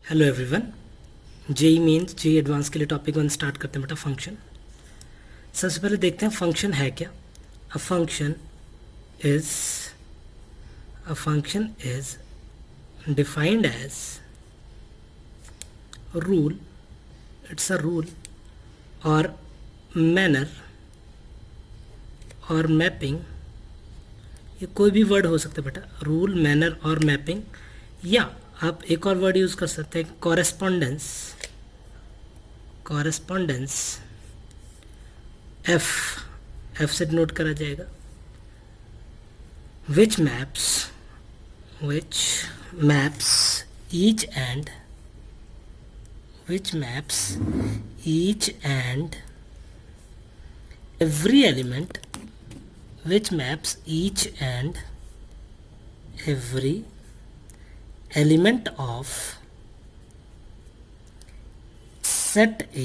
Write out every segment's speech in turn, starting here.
Hello everyone. JEE mains JEE advance के लिए topic 1 start करते हैं बेटा। फंक्शन सबसे पहले देखते हैं फंक्शन है क्या। A function is defined as rule, it's a rule or manner or mapping. ये कोई भी वर्ड हो सकता है बेटा, रूल, मैनर और मैपिंग। या आप एक और वर्ड यूज कर सकते हैं, कॉरेस्पॉन्डेंस। एफ से डिनोट करा जाएगा। Which maps each and every element which maps each and every element of set A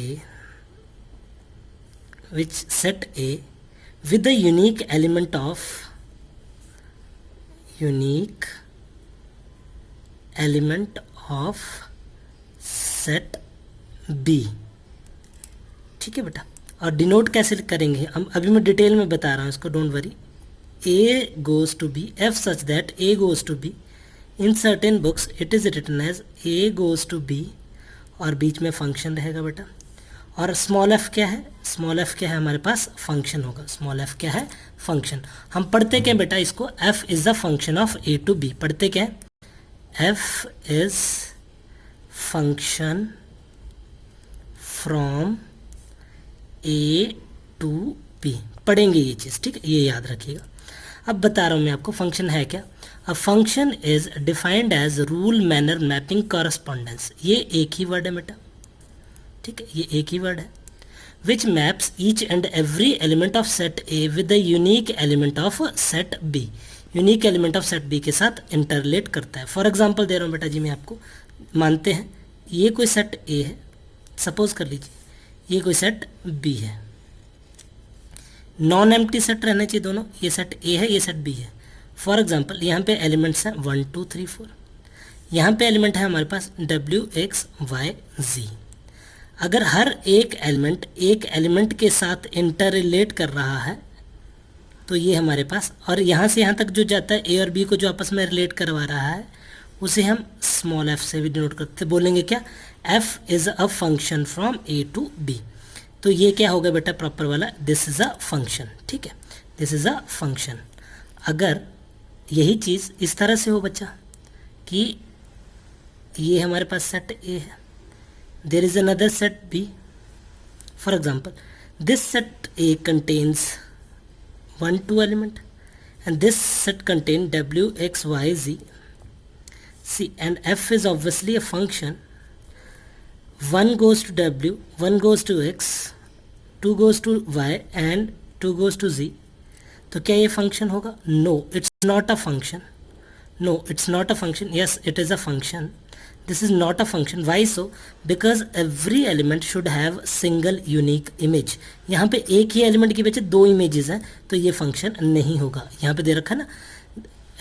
with the unique element of set B। ठीक है बेटा। और डिनोट कैसे करेंगे हम अभी मैं डिटेल में बता रहा हूँ इसको, don't worry. A goes to B, F such that A goes to B in certain books it is written as A goes to B, और बीच में फंक्शन रहेगा बेटा। और स्मॉल f क्या है? स्मॉल f क्या है हमारे पास? फंक्शन होगा। स्मॉल f क्या है? फंक्शन। हम पढ़ते क्या बेटा इसको? f is the function of A to B। पढ़ते क्या है? f is function from A to B। पढ़ेंगे ये चीज़, ठीक है, ये याद रखिएगा। अब बता रहा हूँ मैं आपको फंक्शन है क्या। A function is defined as rule, manner, mapping, correspondence. ये एक ही वर्ड है बेटा, ठीक है, ये एक ही वर्ड है। Which maps each and every element of set A with the unique element of set B. Unique element of set B के साथ इंटरलेट करता है। फॉर एग्जाम्पल दे रहा हूँ बेटा जी मैं आपको। मानते हैं ये कोई सेट ए है, सपोज कर लीजिए ये कोई सेट बी है। नॉन एम्प्टी सेट रहने चाहिए दोनों। ये सेट ए है, ये सेट बी है। फॉर एग्जांपल यहाँ पे एलिमेंट्स हैं 1 2 3 4। यहाँ पे एलिमेंट है हमारे पास W X Y Z। अगर हर एक एलिमेंट के साथ इंटर रिलेट कर रहा है तो ये हमारे पास, और यहाँ से यहाँ तक जो जाता है ए और बी को जो आपस में रिलेट करवा रहा है उसे हम स्मॉल एफ से भी डिनोट करते, बोलेंगे क्या? F is a function from A to B. तो ये क्या होगा बेटा प्रॉपर वाला? दिस इज अ फंक्शन, ठीक है, दिस इज अ फंक्शन। अगर यही चीज़ इस तरह से हो बच्चा कि ये हमारे पास सेट ए है, there is another set B. For example this set A contains 1 2 element and this set contain W X Y Z। See, and F is obviously a function. 1 goes to W, 1 goes to X, 2 goes to Y and 2 goes to Z। तो क्या ये function होगा? No, it's not a function. No, it's not a function. Yes, it is a function. This is not a function. Why so? Because every element should have single unique image। यहाँ पे एक ही element की बजाय 2 images हैं, तो ये function नहीं होगा। यहाँ पे दे रखा ना,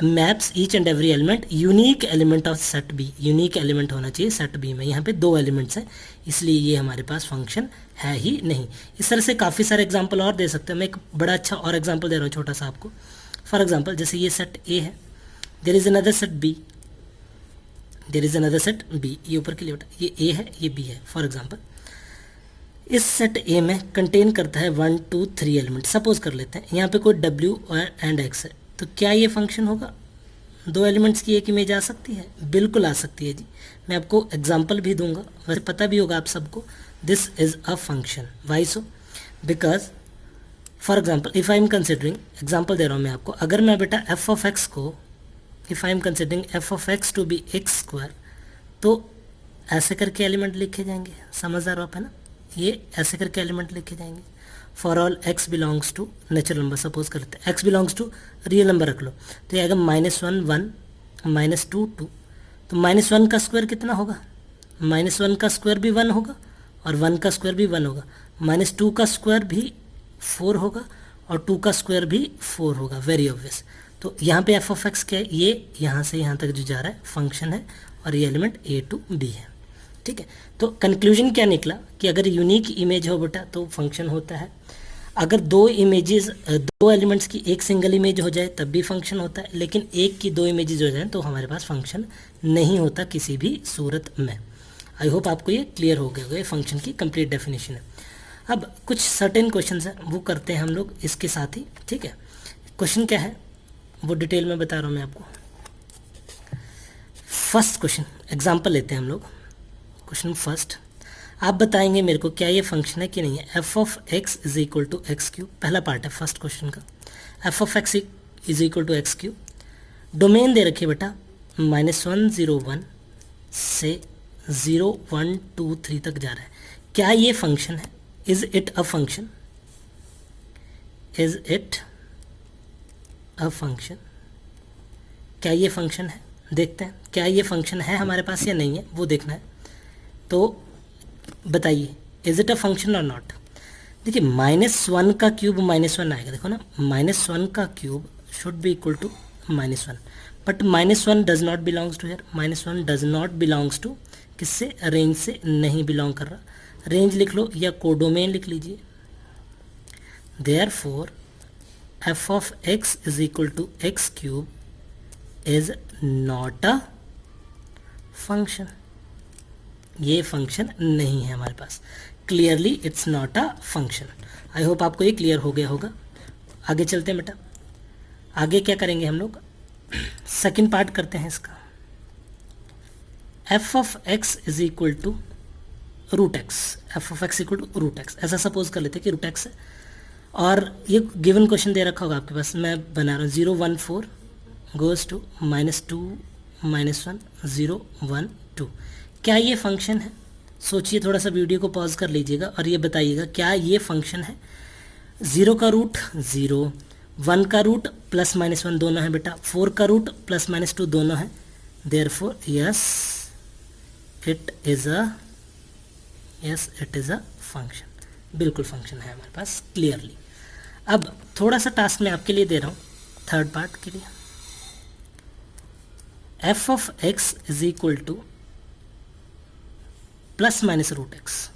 maps each and every element unique element of set B. Unique element होना चाहिए सेट बी में। यहाँ पे 2 एलिमेंट्स हैं, इसलिए ये हमारे पास फंक्शन है ही नहीं। इस तरह से काफ़ी सारे एग्जांपल और दे सकते हैं। मैं एक बड़ा अच्छा और एग्जांपल दे रहा हूँ छोटा सा आपको। फॉर एग्जांपल जैसे ये सेट ए है, there is another set B, there is another set B. ये ऊपर के लिए बेटा ये ए है, ये बी है। फॉर एग्जांपल इस सेट ए में कंटेन करता है 1 2 3 एलिमेंट। सपोज कर लेते हैं यहाँ पे कोई W एंड X है, तो क्या ये फंक्शन होगा? 2 एलिमेंट्स की एक इमेज आ सकती है? बिल्कुल आ सकती है जी। मैं आपको एग्जांपल भी दूंगा, वैसे पता भी होगा आप सबको। This is a function. Why so? Because for example if I am considering, example दे रहा हूँ मैं आपको, अगर मैं बेटा f ऑफ x को, if I am considering f of x to be x square, तो ऐसे करके एलिमेंट लिखे जाएंगे। समझदार हो आप, है ना? ये ऐसे करके एलिमेंट लिखे जाएंगे। For all x belongs to natural number, suppose कर लेते हैं x belongs to real number रख लो, तो ये आएगा -1 1 -2 2। तो -1 का स्क्वायर कितना होगा? -1 का स्क्वायर भी 1 होगा और 1 का स्क्वायर भी 1 होगा। -2 का स्क्वायर भी 4 होगा और 2 का स्क्वायर भी 4 होगा। Very obvious. तो यहाँ पे f ऑफ x क्या है? ये यहाँ से यहाँ तक जो जा रहा है फंक्शन है, और ये एलिमेंट a to b है। ठीक है, तो कंक्लूजन क्या निकला कि अगर यूनिक इमेज हो बेटा तो फंक्शन होता है, अगर दो एलिमेंट्स की एक सिंगल इमेज हो जाए तब भी फंक्शन होता है, लेकिन एक की दो इमेजेस हो जाए तो हमारे पास फंक्शन नहीं होता किसी भी सूरत में। आई होप आपको ये क्लियर हो गया होगा, ये फंक्शन की कंप्लीट डेफिनेशन है। अब कुछ सर्टेन क्वेश्चन है वो करते हैं हम लोग इसके साथ ही, ठीक है। क्वेश्चन क्या है वो डिटेल में बता रहा हूँ मैं आपको। फर्स्ट क्वेश्चन एग्जाम्पल लेते हैं हम लोग। क्वेश्चन फर्स्ट, आप बताएंगे मेरे को क्या ये फंक्शन है कि नहीं है। F of x is equal to x cube, पहला पार्ट है फर्स्ट क्वेश्चन का। F of x is equal to x cube, domain दे रखिए बेटा -1 0 1 से 0 1 2 3 तक जा रहा है। क्या ये फंक्शन है? Is it a function? Is it a function? क्या ये फंक्शन है? देखते हैं क्या ये फंक्शन है हमारे पास या नहीं है, वो देखना है। तो बताइए इज इट अ फंक्शन और नॉट। देखिए -1 का क्यूब -1 आएगा, देखो ना, -1 का cube should be equal to -1, but -1 does not belongs to here, -1 does not belongs to किससे, रेंज से नहीं बिलोंग कर रहा। रेंज लिख लो या कोडोमेन लिख लीजिए। Therefore f of x is equal to x cube is not a function, ये फंक्शन नहीं है हमारे पास। Clearly it's not a function. I hope आपको ये क्लियर हो गया होगा। आगे चलते हैं बेटा, आगे क्या करेंगे हम लोग, सेकंड पार्ट करते हैं इसका। F of x is equal to root x, f of x equal to root x, ऐसा सपोज कर लेते हैं कि रूट एक्स है और ये गिवन क्वेश्चन दे रखा होगा आपके पास, मैं बना रहा हूँ 0 1 4 गोज टू -2 -1 0 1 2। क्या ये फंक्शन है? सोचिए, थोड़ा सा वीडियो को पॉज कर लीजिएगा और ये बताइएगा क्या ये फंक्शन है। 0 का रूट 0, 1 का रूट +-1 दोनों है बेटा, 4 का रूट +-2 दोनों है। Therefore yes it is a function, बिल्कुल फंक्शन है हमारे पास क्लियरली। अब थोड़ा सा टास्क मैं आपके लिए दे रहा हूँ थर्ड पार्ट के लिए। F of x is equal to +- root x,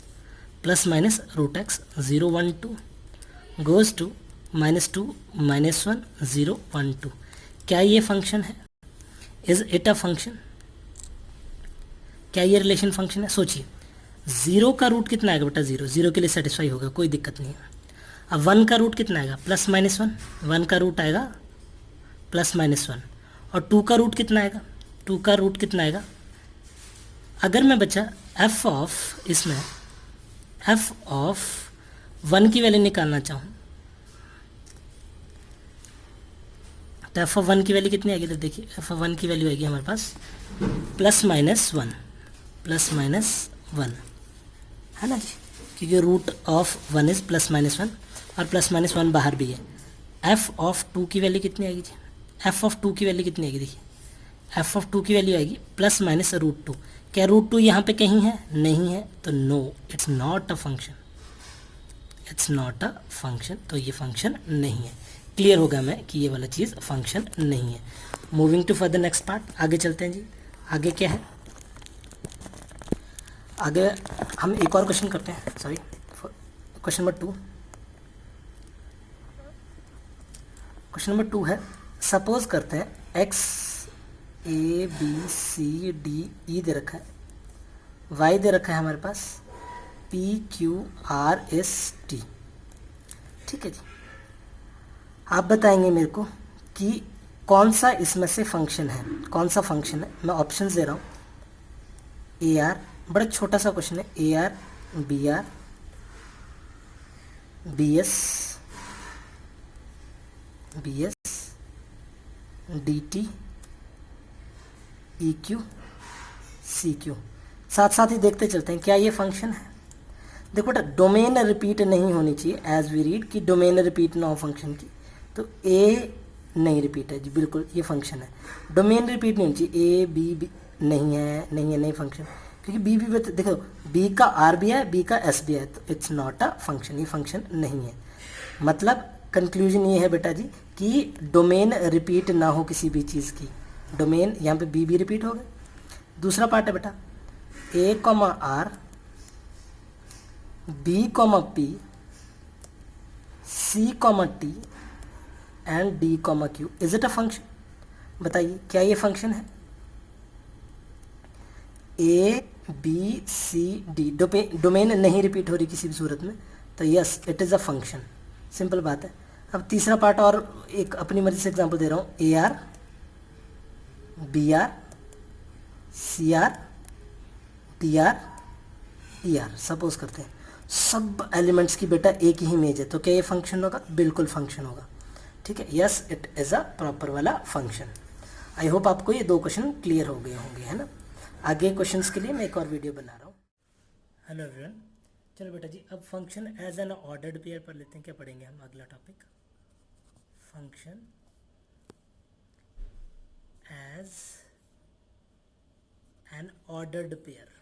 +- root x 0 1 2 goes to -2 -1 0 1 2। क्या ये फंक्शन है? Is it a function? क्या ये रिलेशन फंक्शन है? सोचिए, 0 का रूट कितना आएगा बेटा, 0 के लिए सेटिस्फाई होगा, कोई दिक्कत नहीं है। अब 1 का रूट कितना आएगा, +-1, 1 का रूट आएगा +-1, और 2 का रूट कितना आएगा, 2 का रूट कितना आएगा। अगर मैं बच्चा एफ ऑफ इसमें एफ ऑफ 1 की वैल्यू निकालना चाहूँ तो एफ ऑफ 1 की वैल्यू कितनी आएगी, तो देखिए एफ ऑफ 1 की वैल्यू आएगी हमारे पास +-1 है ना जी, क्योंकि रूट ऑफ 1 इज +-1 और +-1 बाहर भी है। एफ ऑफ 2 की वैल्यू कितनी आएगी जी, एफ ऑफ 2 की वैल्यू कितनी आएगी, देखिए एफ ऑफ 2 की वैल्यू आएगी +-√2। क्या √2 यहाँ पे कहीं है? नहीं है, तो no it's not a function, it's not a function, तो ये फंक्शन नहीं है। क्लियर होगा मैं कि ये वाला चीज़ फंक्शन नहीं है। Moving to further next part, आगे चलते हैं जी। आगे क्या है, आगे हम एक और क्वेश्चन करते हैं, sorry question number 2। Question number 2 है, सपोज करते हैं x A B C D E दे रखा है, y दे रखा है हमारे पास P Q R S T, ठीक है जी। आप बताएंगे मेरे को कि कौन सा इसमें से फंक्शन है, कौन सा फंक्शन है। मैं ऑप्शंस दे रहा हूँ, ए आर, बड़ा छोटा सा क्वेश्चन है, A R B S D T E Q C Q. साथ साथ ही देखते चलते हैं क्या ये फंक्शन है। देखो बेटा, डोमेन रिपीट नहीं होनी चाहिए एज वी रीड, कि डोमेन रिपीट ना हो फंक्शन की, तो ए नहीं रिपीट है जी, बिल्कुल ये फंक्शन है। डोमेन रिपीट नहीं होनी चाहिए, ए बी नहीं फंक्शन, क्योंकि बी देखो बी का आर भी है, बी का एस भी है, तो इट्स नॉट अ फंक्शन, ये फंक्शन नहीं है। मतलब कंक्लूजन ये है बेटा जी कि डोमेन रिपीट ना हो किसी भी चीज़ की। डोमेन यहाँ पे बी रिपीट हो गया। दूसरा पार्ट है बेटा, A comma R, B comma P, C comma T and D comma Q. Is it a function? बताइए क्या ये फंक्शन है? A B C D, domain नहीं रिपीट हो रही किसी भी सूरत में, तो yes it is a function. Simple बात है। अब तीसरा पार्ट और एक अपनी मर्जी से एग्जांपल दे रहा हूँ। A R, B R, C R, D R, E R, suppose करते हैं सब एलिमेंट्स की बेटा एक ही इमेज है, तो क्या ये फंक्शन होगा? बिल्कुल फंक्शन होगा। ठीक है, yes it is a proper वाला फंक्शन। आई होप आपको ये दो क्वेश्चन क्लियर हो गए होंगे, है ना। आगे क्वेश्चंस के लिए मैं एक और वीडियो बना रहा हूँ। हेलो एवरीवन, चलो बेटा जी अब function as an ordered pair पढ़ लेते हैं। क्या पढ़ेंगे हम? अगला topic function as an ordered pair.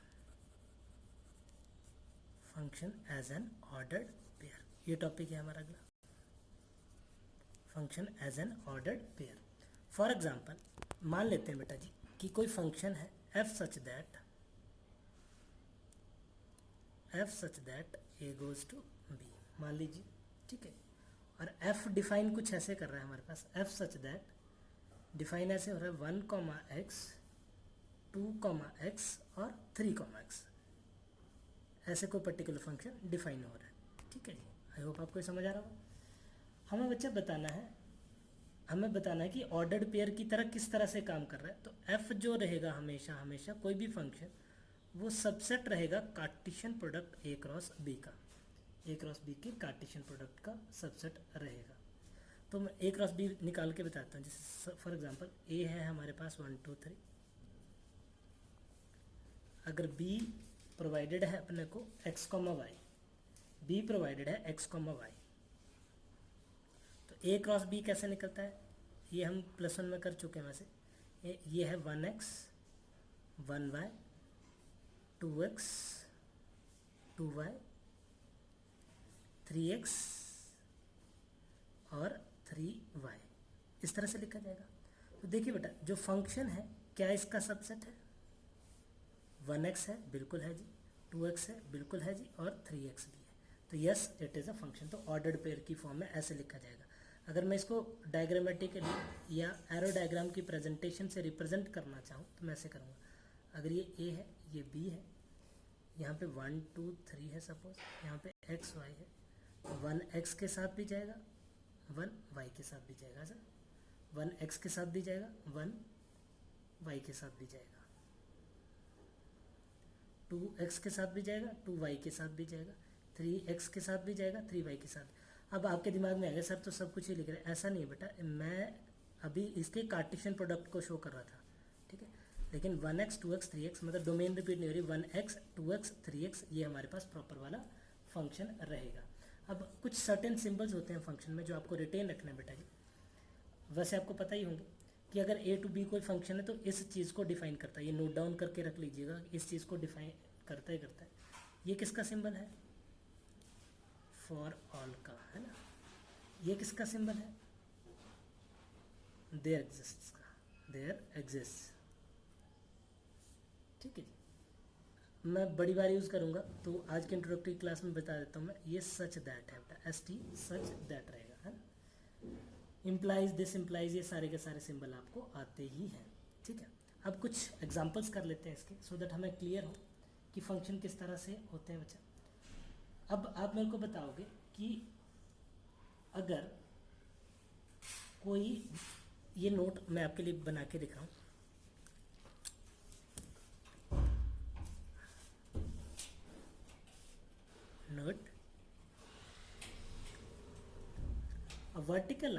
Function as an ordered pair, ये टॉपिक है हमारा अगला। Function as an ordered pair. For example मान लेते हैं बेटा जी कि कोई फंक्शन है f such that a goes to b, मान लीजिए। ठीक है, और f डिफाइन कुछ ऐसे कर रहा है हमारे पास। f such that डिफाइन ऐसे हो रहा है 1, x, 2, x और 3, x, ऐसे कोई पर्टिकुलर फंक्शन डिफाइन हो रहा है। ठीक है जी, आई होप आपको समझ आ रहा होगा। हमें बच्चा बताना है कि ऑर्डर्ड पेयर की तरह किस तरह से काम कर रहा है। तो f जो रहेगा हमेशा कोई भी फंक्शन, वो सबसेट रहेगा Cartesian product a cross b का। a क्रॉस b के कार्टेशियन प्रोडक्ट का सबसेट रहेगा। तो मैं a क्रॉस b निकाल के बताता हूँ। जैसे फॉर एग्जांपल a है हमारे पास 1 2 3, अगर b प्रोवाइडेड है अपने को x, y, b प्रोवाइडेड है x, y, तो a क्रॉस b कैसे निकलता है? ये हम +1 में कर चुके हैं वैसे। ये है 1x, 1y, 2x, 2y, 3x और 3y, इस तरह से लिखा जाएगा। तो देखिए बेटा जो फंक्शन है क्या इसका सबसेट है? 1x है, बिल्कुल है जी, 2x है, बिल्कुल है जी, और 3x भी है। तो yes it is a function. तो ऑर्डर्ड पेयर की फॉर्म में ऐसे लिखा जाएगा। अगर मैं इसको डायग्रामेटिकली या एरो डायग्राम की प्रेजेंटेशन से रिप्रेजेंट करना चाहूँ तो मैं ऐसे करूँगा। अगर ये a है, ये b है, यहाँ पे 1 2 3 है सपोज, यहाँ पे x y है, 1x के साथ भी जाएगा, 1y के साथ भी जाएगा सर, 1x के साथ भी जाएगा, 1y के साथ भी जाएगा, 2x के साथ भी जाएगा, 2y के साथ भी जाएगा, 3x के साथ भी जाएगा, 3y के साथ। अब आपके दिमाग में आएगा सर तो सब कुछ ही लिख रहे हैं। ऐसा नहीं है बेटा, मैं अभी इसके कार्टेशियन प्रोडक्ट को शो कर रहा था। ठीक है, लेकिन 1x 2x 3x मतलब डोमेन रिपीट नहीं हो रही, 1x 2x 3x ये हमारे पास प्रॉपर वाला फंक्शन रहेगा। अब कुछ सर्टेन सिंबल्स होते हैं फंक्शन में जो आपको रिटेन रखना है बेटा जी। वैसे आपको पता ही होंगे कि अगर a टू b कोई फंक्शन है तो इस चीज़ को डिफाइन करता है। ये नोट डाउन करके रख लीजिएगा, इस चीज़ को डिफाइन करता ही करता है। ये किसका सिंबल है? फॉर ऑल का, है ना। ये किसका सिंबल है? देयर एग्जिस्ट्स का, देयर एग्जिस्ट। ठीक है जी, मैं बड़ी बार यूज़ करूँगा तो आज के इंट्रोडक्टरी क्लास में बता देता हूँ मैं। ये सच दैट है बेटा, ST सच दैट रहेगा, है ना। इम्प्लाइज, दिस इम्प्लाइज, ये सारे के सारे सिंबल आपको आते ही हैं। ठीक है, अब कुछ एग्जांपल्स कर लेते हैं इसके, सो दैट हमें क्लियर हो कि फंक्शन किस तरह से होते हैं बच्चा। अब आप मेरे को बताओगे कि अगर कोई, ये नोट मैं आपके लिए बना के दिख रहा हूँ। Note, a vertical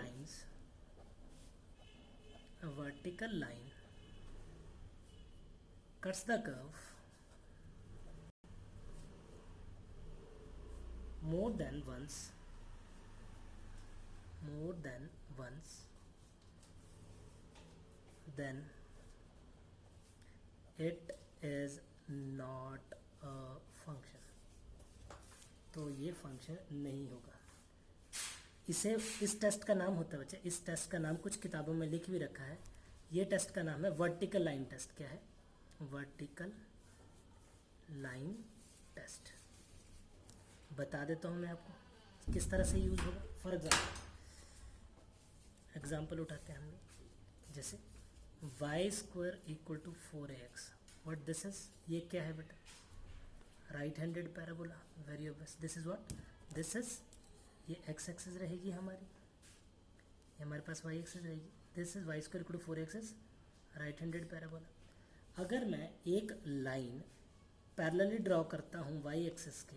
line cuts the curve more than once, then it is not a function। तो ये फंक्शन नहीं होगा। इसे, इस टेस्ट का नाम होता है बच्चे, इस टेस्ट का नाम कुछ किताबों में लिख भी रखा है। ये टेस्ट का नाम है वर्टिकल लाइन टेस्ट। क्या है? वर्टिकल लाइन टेस्ट बता देता हूँ मैं आपको किस तरह से यूज़ होगा। फॉर एग्जाम्पल उठाते हैं हम लोग, जैसे y square equal to 4ax, what this is, ये क्या है बेटा, right handed parabola, very obvious. This is what, this is, ये एक्स एक्सिस रहेगी हमारी, ये हमारे पास वाई एक्सिस रहेगी। This is y square equal to 4x is right handed parabola. अगर मैं एक लाइन पैरेलली ड्रॉ करता हूँ वाई एक्सिस के,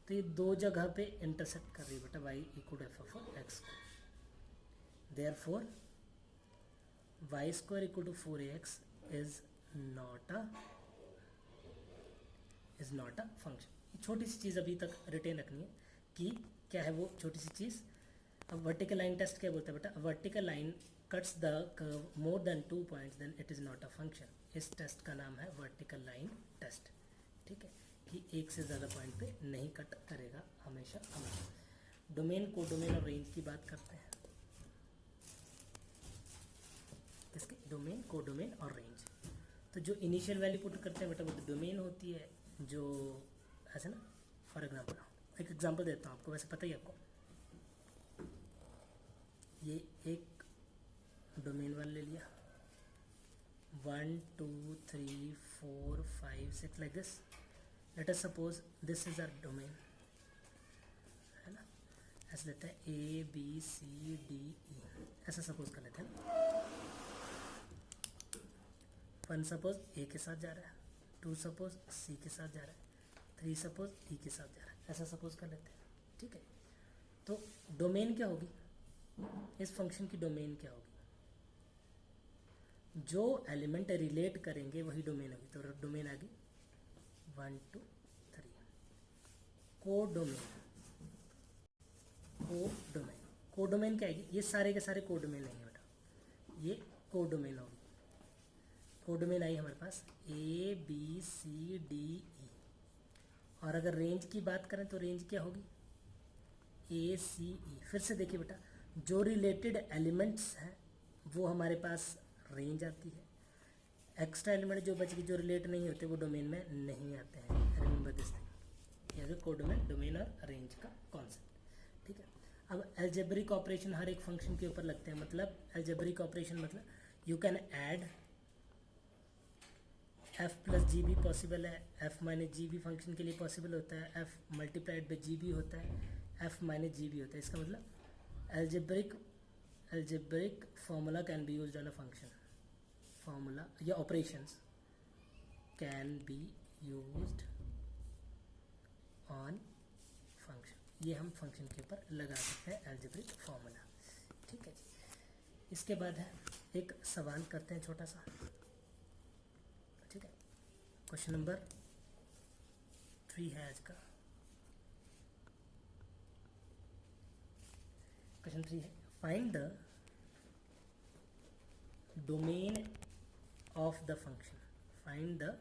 तो ये दो जगह पे इंटरसेक्ट कर रही है बेटा y equal to f of x को। Therefore y square equal to 4ax is not a function. छोटी सी चीज़ अभी तक रिटेन रखनी है कि क्या है वो छोटी सी चीज़। अब वर्टिकल लाइन टेस्ट क्या बोलता है बेटा, vertical line cuts the curve more than 2 points then it is not a function. इस टेस्ट का नाम है वर्टिकल लाइन टेस्ट, ठीक है, कि एक से ज़्यादा पॉइंट पे नहीं कट करेगा हमेशा हमेशा। डोमेन, कोडोमेन और रेंज की बात करते हैं, इसके डोमेन, कोडोमेन और रेंज। तो जो इनिशियल वैल्यू पुट करते हैं बेटा वो तो डोमेन होती है, जो ऐसे ना, फॉर एग्जाम्पल एक एग्जाम्पल देता हूँ आपको, वैसे पता ही आपको, ये एक डोमेन वन ले लिया, 1 2 3 4 5 6 like this. Let us suppose this is our domain, है ना, ऐसे लेते हैं A B C D E, ऐसा सपोज कर लेते हैं। 1 सपोज A के साथ जा रहा है, 2 सपोज C के साथ जा रहा है, 3 सपोज E के साथ जा रहा है, ऐसा सपोज कर लेते हैं, ठीक है। तो डोमेन क्या होगी, इस फंक्शन की डोमेन क्या होगी, जो एलिमेंट रिलेट करेंगे वही डोमेन होगी। तो डोमेन आ गई 1 2 3। कोडोमेन, कोडोमेन, कोडोमेन क्या आएगी, ये सारे के सारे कोडोमेन नहीं बेटा, ये कोडोमेन होगी। कोडोमेन आई हमारे पास A B C D E। और अगर रेंज की बात करें तो रेंज क्या होगी, A C E। फिर से देखिए बेटा, जो रिलेटेड एलिमेंट्स हैं वो हमारे पास रेंज आती है, एक्स्ट्रा एलिमेंट जो बच गए जो रिलेट नहीं होते वो डोमेन में नहीं आते हैं। रिमेंबर दिस थिंग, ये कोडोमेन, डोमेन और रेंज का कॉन्सेप्ट, ठीक है। अब एल्जेब्रिक ऑपरेशन हर एक फंक्शन के ऊपर लगते हैं, मतलब एल्जेब्रिक ऑपरेशन मतलब you can add f plus g भी पॉसिबल है, f माइनस जी भी फंक्शन के लिए पॉसिबल होता है, f मल्टीप्लाइड बाई जी भी होता है, f माइनस जी भी होता है। इसका मतलब algebraic formula can be used on a function, formula या operations can be used on function, ये हम फंक्शन के ऊपर लगा सकते हैं एल्जेब्रिक फार्मूला, ठीक है जी। इसके बाद है एक सवाल करते हैं छोटा सा, ठीक है। क्वेश्चन नंबर 3 है आज का। क्वेश्चन 3 है, find the domain of the function, find the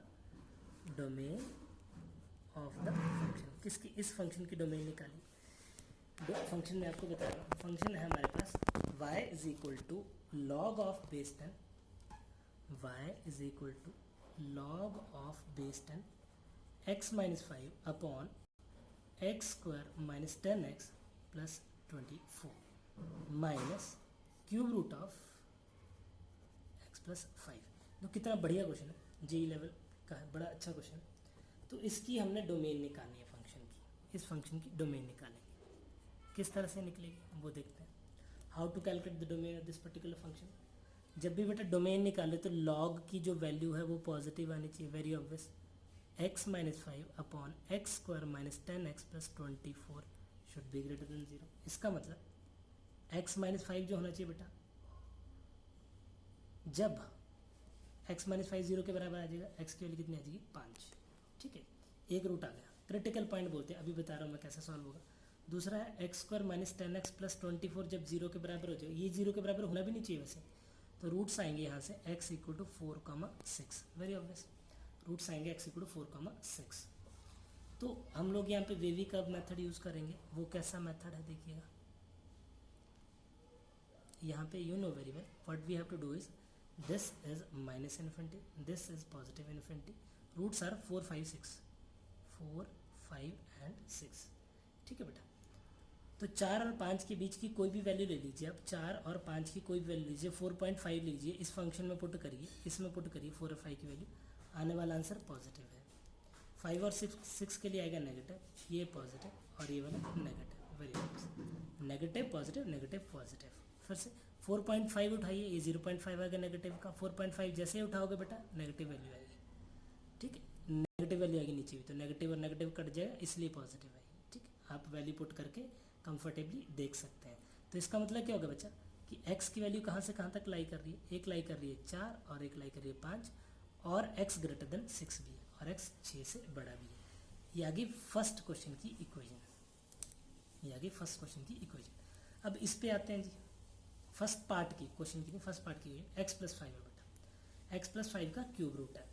domain of the function. किसकी, इस फंक्शन की डोमेन निकाली। फंक्शन में आपको बता रहा हूँ, फंक्शन है हमारे पास y is equal to log of base 10, y is equal to log of base 10 x minus 5 upon x square minus 10x plus 24 minus cube root of x plus 5। तो कितना बढ़िया क्वेश्चन है, जेई लेवल का है, बड़ा अच्छा question है। तो इसकी हमने डोमेन निकालनी है फंक्शन की, इस फंक्शन की डोमेन निकालेंगे, किस तरह से निकलेगी वो देखते हैं। How to calculate the domain of this particular function. जब भी बेटा डोमेन निकाले तो लॉग की जो वैल्यू है वो पॉजिटिव आनी चाहिए, very obvious. x minus 5 upon x square minus 10x plus 24 should be greater than 0। इसका मतलब x माइनस 5 जो होना चाहिए बेटा, जब x माइनस 5 0 के बराबर आ जाएगा, x की वैल्यू कितनी आ जाएगी 5, ठीक है। एक रूट आ गया, क्रिटिकल पॉइंट बोलते हैं, अभी बता रहा हूँ मैं कैसे सॉल्व होगा। दूसरा है x square minus 10x plus 24 जब 0 के बराबर हो जाए, ये 0 के बराबर होना भी नहीं चाहिए वैसे, तो रूट्स आएंगे यहाँ से x equal to 4,6, very obvious, roots आएंगे x इक्वल टू 4,6। तो हम लोग यहाँ पे वेवी कर्व मेथड यूज़ करेंगे। वो कैसा मेथड है देखिएगा, यहाँ पे you know very well what we have to do is, this is minus infinity, this is positive infinity, roots are 4 5 6, 4, 5 and 6। ठीक है बेटा, तो 4 और 5 के बीच की कोई भी वैल्यू ले लीजिए आप, 4 और 5 की कोई भी वैल्यू लीजिए, 4.5 लीजिए, इस फंक्शन में पुट करिए, इसमें पुट करिए 4 और 5 की वैल्यू, आने वाला आंसर पॉजिटिव है। 5 और 6 के लिए आएगा नेगेटिव, ये पॉजिटिव और ये वाला negative. Very good, negative positive negative positive. फिर से 4.5 उठाइए, ये 0.5 आएगा नेगेटिव का, 4.5 जैसे ही उठाओगे बेटा नेगेटिव वैल्यू आएगी। ठीक है, नेगेटिव वैल्यू आएगी नीचे भी, तो नेगेटिव और नेगेटिव कट जाएगा, इसलिए पॉजिटिव आएगी। ठीक है, आप वैल्यू पुट करके कंफर्टेबली देख सकते हैं। तो इसका मतलब क्या होगा बच्चा कि x की वैल्यू कहाँ से कहाँ तक लाई कर रही है, एक लाई कर रही है 4 और एक लाई कर रही है 5, और x ग्रेटर देन 6 भी है और x 6 से बड़ा भी है। ये आ गई फर्स्ट क्वेश्चन की इक्वेशन, ये आ गई फर्स्ट क्वेश्चन की इक्वेशन। अब इस पे आते हैं जी, फर्स्ट पार्ट की क्वेश्चन की, फर्स्ट पार्ट की x प्लस 5 है बेटा, x प्लस 5 का क्यूब रूट है।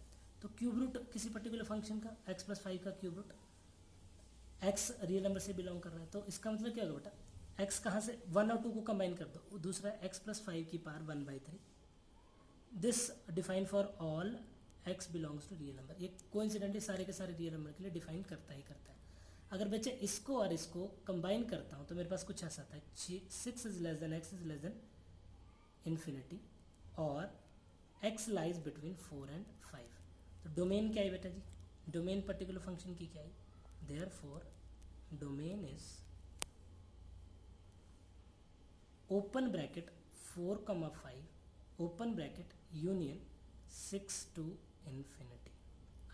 तो क्यूब रूट किसी पर्टिकुलर फंक्शन का x प्लस 5 का cube root, x real number से बिलोंग कर रहा है, तो इसका मतलब क्या होगा बेटा, x कहाँ से 1 और 2 को कंबाइन कर दो, दूसरा x प्लस 5 की power 1/3, this define for all x belongs to real number. ये कोइंसिडेंटली सारे के सारे रियल नंबर के लिए डिफाइन करता ही करता है। अगर बच्चे इसको और इसको कंबाइन करता हूँ तो मेरे पास कुछ ऐसा आता है, 6 is less then x is less then infinity और x लाइज बिटवीन 4 एंड 5। तो डोमेन क्या है बेटा जी, डोमेन पर्टिकुलर फंक्शन की क्या है, therefore domain is open bracket 4,5 open bracket union 6 to infinity.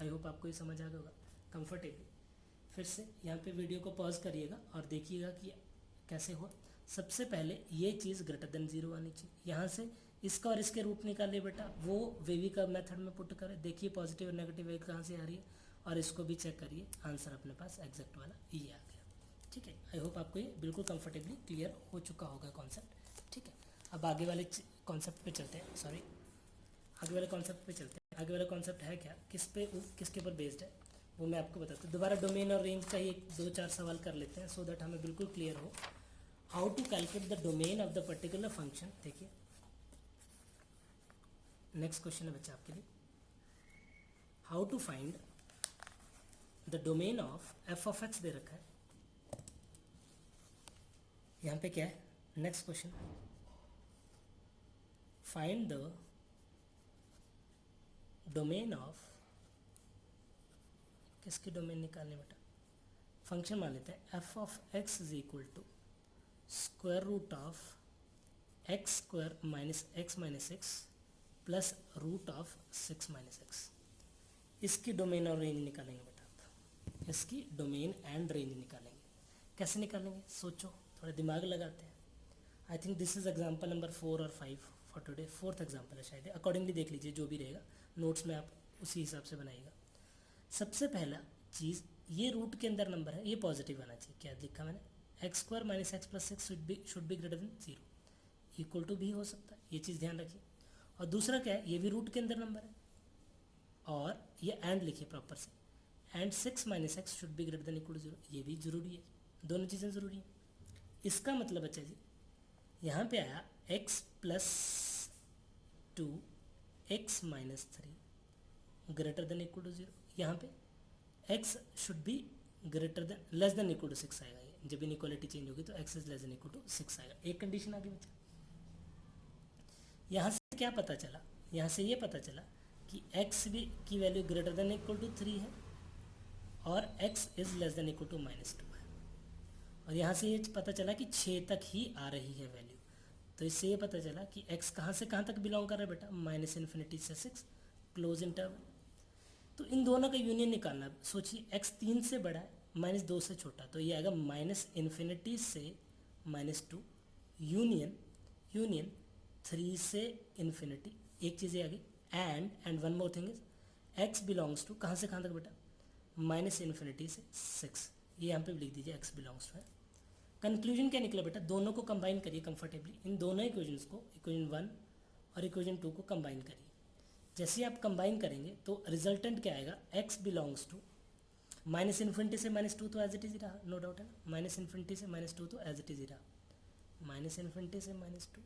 I hope आपको ये समझ आ गया होगा कंफर्टेबली। फिर से यहाँ पे वीडियो को पॉज करिएगा और देखिएगा कि कैसे हो। सबसे पहले ये चीज़ ग्रेटर देन 0 आनी चाहिए, यहाँ से इसका और इसके रूट निकालिए बेटा, वो वेवी का मेथड में पुट करें, देखिए पॉजिटिव और नेगेटिव वेव कहाँ से आ रही है, और इसको भी चेक करिए, आंसर अपने पास एग्जैक्ट वाला ये आ गया। ठीक है, आई होप आपको ये बिल्कुल कंफर्टेबली क्लियर हो चुका होगा कॉन्सेप्ट। ठीक है, अब आगे वाले कॉन्सेप्ट पे चलते हैं, सॉरी आगे वाले कॉन्सेप्ट पे चलते हैं। आगे वाला कॉन्सेप्ट है क्या, किसके ऊपर बेस्ड है वो मैं आपको बताता हूँ। दोबारा डोमेन और रेंज का ही 2-4 सवाल कर लेते हैं सो दैट हमें बिल्कुल क्लियर हो। How to calculate the domain of the particular function. देखिए नेक्स्ट क्वेश्चन है बच्चा आपके लिए, how to find the domain of f of x दे रखा है यहाँ पे, क्या है next question, find the domain of, किसकी डोमेन निकालने बेटा, फंक्शन मान लेते हैं f of x is equal to square root of x square minus x plus root of 6 minus x. इसकी डोमेन और रेंज निकालेंगे बेटा आप, इसकी डोमेन एंड रेंज निकालेंगे। कैसे निकालेंगे सोचो, थोड़ा दिमाग लगाते हैं। I think this is example number 4 और 5 फॉर टुडे, फोर्थ एग्जाम्पल है शायद, अकॉर्डिंगली देख लीजिए जो भी रहेगा नोट्स में आप उसी हिसाब से बनाइएगा। सबसे पहला चीज़, ये रूट के अंदर नंबर है, ये पॉजिटिव आना चाहिए। क्या लिखा मैंने, x square minus x plus 6 should be greater than 0, equal to भी हो सकता है, ये चीज़ ध्यान रखिए। और दूसरा क्या है, ये भी रूट के अंदर नंबर है, और ये एंड लिखिए प्रॉपर से, and 6 minus x should be greater than equal to 0, ये भी जरूरी है, दोनों चीज़ें ज़रूरी हैं। इसका मतलब बच्चा जी यहाँ पे आया x plus 2 x minus 3 greater than equal to 0, यहाँ पे x should be greater than less than equal to 6 आएगा। ये जब इनइक्वालिटी चेंज होगी तो x is less than equal to 6 आएगा। एक कंडीशन आ गई बच्चा। यहाँ से क्या पता चला, यहाँ से ये पता चला कि x भी की value greater than equal to 3 है और x is less than equal to -2 है। और यहाँ से ये पता चला कि 6 तक ही आ रही है वैल्यू, तो इससे ये पता चला कि x कहाँ से कहाँ तक बिलोंग कर रहा है बेटा, -∞ से 6 क्लोज इंटरवल। तो इन दोनों का यूनियन निकालना, सोचिए x 3 से बड़ा है -2 से छोटा, तो ये आएगा -∞ से -2 यूनियन 3 से इन्फिनिटी। एक चीज़ ये आ गई, and one more thing is x belongs to कहाँ से कहाँ तक बेटा, -∞ से 6, ये यहाँ पे लिख दीजिए x बिलोंग्स टू है। कंक्लूजन क्या निकला बेटा, दोनों को कंबाइन करिए कंफर्टेबली, इन दोनों इक्वेशंस को, इक्वेशन 1 और इक्वेशन 2 को कंबाइन करिए। जैसे ही आप कंबाइन करेंगे तो रिजल्टेंट क्या आएगा, x बिलोंग्स टू -∞ से -2 तो एज इट इज ही रहा, नो डाउट है ना, -∞ से -2 तो एज इट इज ही रहा, -∞ से -2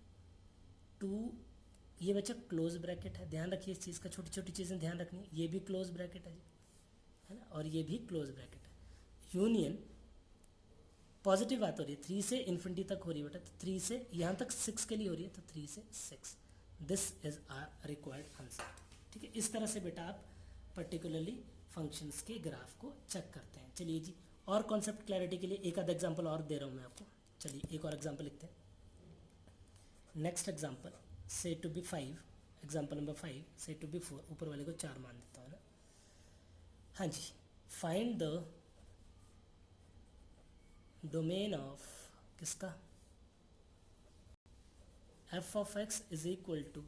2 ये बच्चा क्लोज ब्रैकेट है, ध्यान रखिए इस चीज़ का, छोटी छोटी चीज़ें ध्यान रखनी है, ये भी क्लोज ब्रैकेट है जी, है ना, और ये भी क्लोज ब्रैकेट है। यूनियन पॉजिटिव बात हो रही है, 3 से इन्फिनिटी तक हो रही है बेटा, तो 3 से यहाँ तक 6 के लिए हो रही है, तो 3 से 6, this is our required answer. ठीक है, इस तरह से बेटा आप पर्टिकुलरली फंक्शंस के ग्राफ को चेक करते हैं। चलिए जी, और कॉन्सेप्ट क्लैरिटी के लिए एक आधा एग्जाम्पल और दे रहा हूँ मैं आपको। चलिए एक और एग्जाम्पल लिखते हैं। नेक्स्ट एग्जाम्पल, से टू बी 5, एग्जाम्पल नंबर 5, से टू बी 4, ऊपर वाले को 4 मान देता हूँ ना। हाँ जी, फाइंड द डोमेन ऑफ किसका, f of x is equal to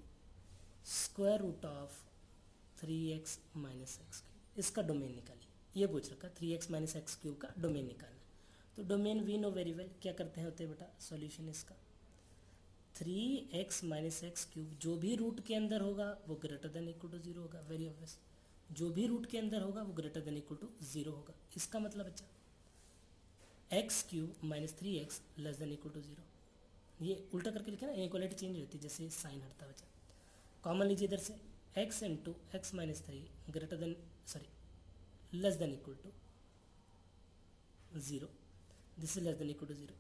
square root of 3x minus x cube, इसका डोमेन निकालिए। ये पूछ रखा 3x माइनस एक्स क्यूब का डोमेन निकालना। तो domain we know very well, क्या करते हैं होते हैं बेटा, सॉल्यूशन इसका 3x माइनस एक्स क्यूब, जो भी रूट के अंदर होगा वो ग्रेटर देन इक्वल टू 0 होगा, वेरी ऑब्वियस। जो भी रूट के अंदर होगा वो ग्रेटर देन इक्वल टू 0 होगा। इसका मतलब बच्चा x cube minus 3x less than equal to 0। ये उल्टा करके लिखे ना, इक्वलिटी चेंज रहती है, जैसे साइन हटता है बच्चा। कॉमन लीजिए इधर से, x into x minus 3 greater than less than equal to 0, this is less than equal to 0.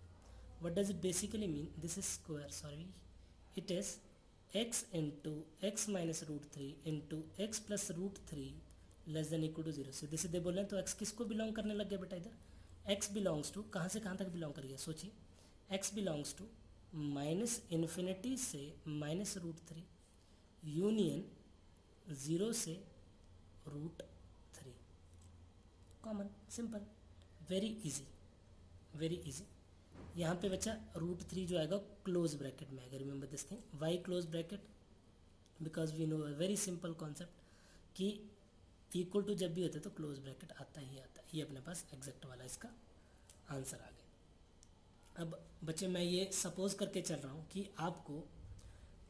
What does it basically mean? This is square, sorry, it is x into x minus root 3 into x plus root 3 less than equal to 0. सीधे सीधे बोल रहे हैं तो x किसको belong करने लग गया बेटा, इधर x बिलोंग्स टू, कहाँ से कहाँ तक बिलोंग कर गया सोचिए, x belongs to minus infinity से माइनस रूट 3 यूनियन 0 से root 3, common, simple, very easy, very easy. यहाँ पे बच्चा रूट 3 जो आएगा क्लोज ब्रैकेट में आएगा, remember this thing, why close bracket, because we know a very simple concept कि इक्वल टू जब भी होता है तो क्लोज ब्रैकेट आता ही आता है। ये अपने पास एग्जैक्ट वाला इसका आंसर आ गया। अब बच्चे मैं ये सपोज करके चल रहा हूँ कि आपको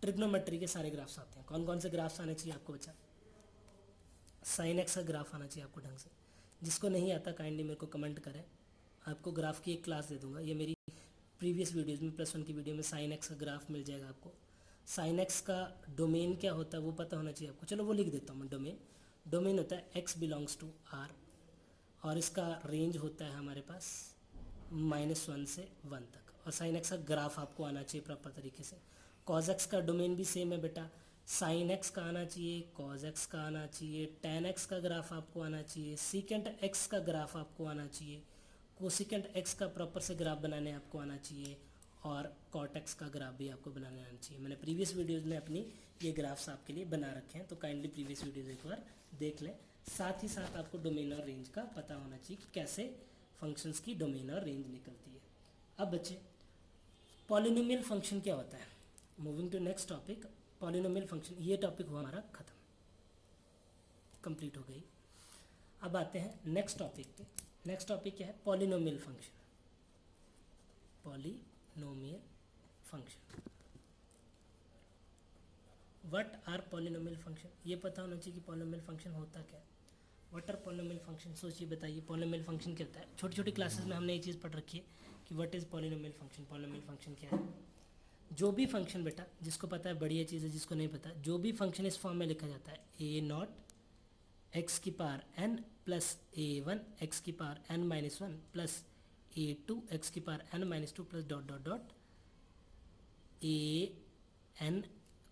ट्रिग्नोमेट्री के सारे ग्राफ्स आते हैं। कौन कौन से ग्राफ्स आने चाहिए आपको बच्चा, साइन एक्स का ग्राफ आना चाहिए आपको ढंग से। जिसको नहीं आता काइंडली मेरे को कमेंट करें, आपको ग्राफ की एक क्लास दे दूंगा। ये मेरी प्रीवियस वीडियोज़ में +1 की वीडियो में साइन एक्स का ग्राफ मिल जाएगा आपको। साइन एक्स का डोमेन क्या होता है वो पता होना चाहिए आपको। चलो वो लिख देता हूँ मैं, डोमेन होता है x बिलोंग्स टू r, और इसका रेंज होता है हमारे पास -1 से 1 तक। और साइन एक्स का ग्राफ आपको आना चाहिए प्रॉपर तरीके से। कॉज एक्स का डोमेन भी सेम है बेटा, साइन एक्स का आना चाहिए, कॉज एक्स का आना चाहिए, टेन एक्स का ग्राफ आपको आना चाहिए, सीकेंट एक्स का ग्राफ आपको आना चाहिए, कोसिकेंट एक्स का प्रॉपर से ग्राफ बनाने आपको आना चाहिए, और कॉट एक्स का ग्राफ भी आपको बनाने आना चाहिए। मैंने प्रीवियस वीडियोज़ में अपनी ये ग्राफ्स आपके लिए बना रखे हैं, तो काइंडली प्रीवियस वीडियोज़ एक बार देख लें। साथ ही साथ आपको डोमेन और रेंज का पता होना चाहिए कि कैसे फंक्शंस की डोमेन और रेंज निकलती है। अब बच्चे पॉलिनोमियल फंक्शन क्या होता है, moving to next topic, polynomial function. ये टॉपिक हुआ हमारा खत्म, कंप्लीट हो गई। अब आते हैं नेक्स्ट टॉपिक पे। नेक्स्ट टॉपिक क्या है, polynomial function. Polynomial function, what are polynomial function, ये पता होना चाहिए कि पॉलिनोमियल फंक्शन होता क्या है। व्हाट आर पॉलिनोमियल फंक्शन, सोचिए बताइए पॉलिनोमियल फंक्शन क्या होता है। छोटी छोटी क्लासेस में हमने ये चीज़ पढ़ रखी है कि what is polynomial function. Polynomial function क्या है, जो भी फंक्शन बेटा, जिसको पता है बढ़िया चीज़ है, जिसको नहीं पता, जो भी फंक्शन इस फॉर्म में लिखा जाता है a0 x की power n plus a1 x की power n minus 1 plus a2 x की power n minus 2 plus dot dot dot an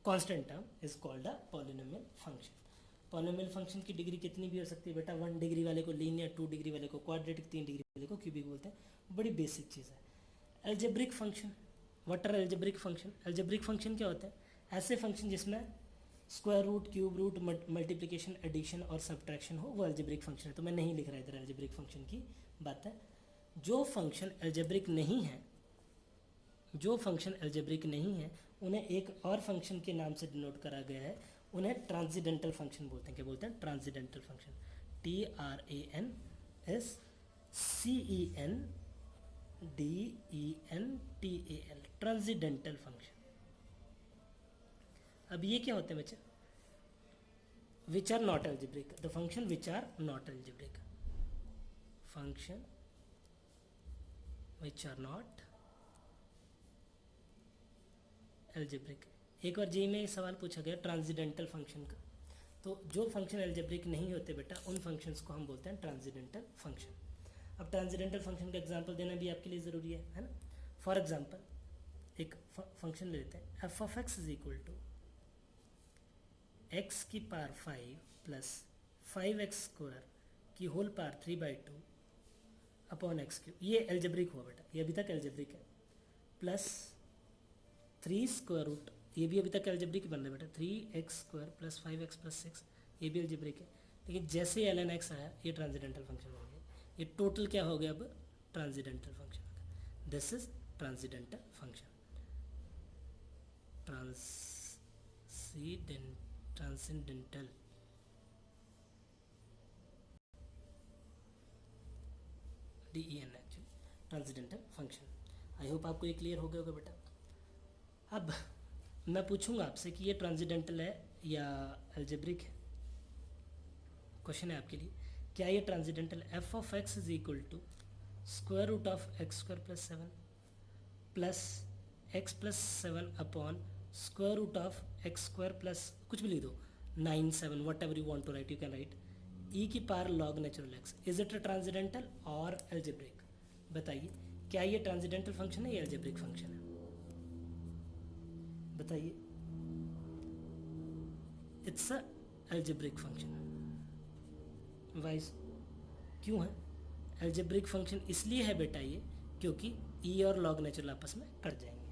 constant term is called a polynomial function. Polynomial function की degree कितनी भी हो सकती है बेटा, 1 डिग्री वाले को लीनियर, 2 डिग्री वाले को क्वाड्रेटिक, 3 डिग्री वाले को क्यूबिक बोलते हैं। बड़ी बेसिक चीज़ है। Algebraic function, what are algebraic function. Algebraic function क्या होता है, ऐसे फंक्शन जिसमें square root, cube root, multiplication, addition और सब्ट्रैक्शन हो, वो एल्जेब्रिक फंक्शन है। तो मैं नहीं लिख रहा इधर एल्जेब्रिक फंक्शन की बात है। जो फंक्शन एल्जेब्रिक नहीं है, जो फंक्शन एल्जेब्रिक नहीं है, उन्हें एक और फंक्शन के नाम से डिनोट करा गया है, उन्हें ट्रांसीडेंटल फंक्शन बोलते हैं। क्या बोलते हैं, transcendental function, TRANSCENDENTAL, transcendental function. अब ये क्या होते हैं बच्चे, which are not algebraic, the function which are not algebraic, function which are not algebraic. एक बार जेई में सवाल पूछा गया ट्रांसीडेंटल फंक्शन का, तो जो फंक्शन एल्जेब्रिक नहीं होते बेटा उन फंक्शंस को हम बोलते हैं ट्रांसेंडेंटल फंक्शन। अब ट्रांसेंडेंटल फंक्शन का एग्जांपल देना भी आपके लिए ज़रूरी है ना। फॉर एग्जांपल एक फंक्शन लेते हैं f of x is equal to x की पावर 5 प्लस 5x स्क्वायर की whole power 3/2 upon x cube. ये एल्जेब्रिक हुआ बेटा, ये अभी तक एल्जेब्रिक है। प्लस 3 स्क्वायर रूट, ये भी अभी तक एल्जेब्रिक बन रहा है बेटा, 3x square plus 5x plus 6, ये भी एल्जेब्रिक है। लेकिन जैसे ln x आया ये ट्रांसेंडेंटल फंक्शन हो गया। ये टोटल क्या हो गया अब, ट्रांसेंडेंटल फंक्शन हो गया। This is transcendental function. Transcendental DEN actually transcendental function. I hope आपको ये क्लियर हो गया होगा बेटा। अब मैं पूछूंगा आपसे कि ये ट्रांसेंडेंटल है या एल्जेब्रिक है। क्वेश्चन है आपके लिए, क्या ये transcendental f of x is equal to square root of x square plus 7 plus x plus 7 upon square root of x square plus कुछ भी लिख दो 9 7 whatever you want to write, you can write e की power log natural x. Is it a transcendental और algebraic? बताइए, क्या ये transcendental function है या एल्जेब्रिक फंक्शन है? बताइए। It's a algebraic function. Vice क्यों है एल्जेब्रिक फंक्शन? इसलिए है बेटा ये क्योंकि ई और लॉग नेचुरल आपस में कट जाएंगे।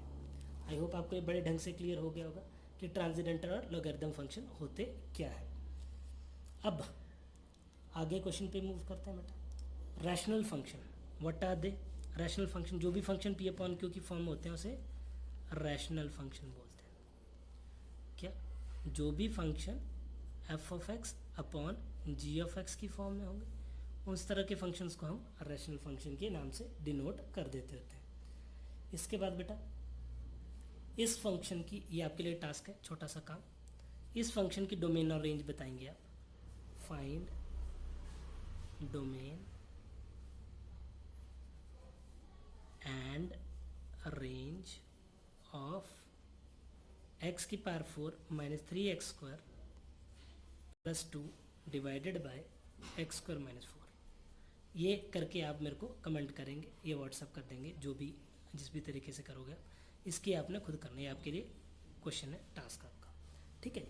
आई होप आपको ये बड़े ढंग से क्लियर हो गया होगा कि ट्रांसेंडेंटल और लॉगरिथम फंक्शन होते क्या है। अब आगे क्वेश्चन पे मूव करते हैं बेटा। Rational function, what are they? Rational function, जो भी फंक्शन पी अपॉन क्यू की फॉर्म में होते हैं उसे रैशनल फंक्शन बोलते हैं। क्या? जो भी function F of X upon G of x की फॉर्म में होंगे उस तरह के फंक्शंस को हम रैशनल फंक्शन के नाम से डिनोट कर देते होते हैं। इसके बाद बेटा इस फंक्शन की, ये आपके लिए टास्क है, छोटा सा काम। इस फंक्शन की डोमेन और रेंज बताएंगे आप। Find domain and range of x की power 4 minus 3x square plus 2 divided by x square minus 4। ये करके आप मेरे को कमेंट करेंगे, ये व्हाट्सअप कर देंगे, जो भी जिस भी तरीके से करोगे आप, इसकी आपने खुद करना है, आपके लिए क्वेश्चन है, टास्क आपका, ठीक है।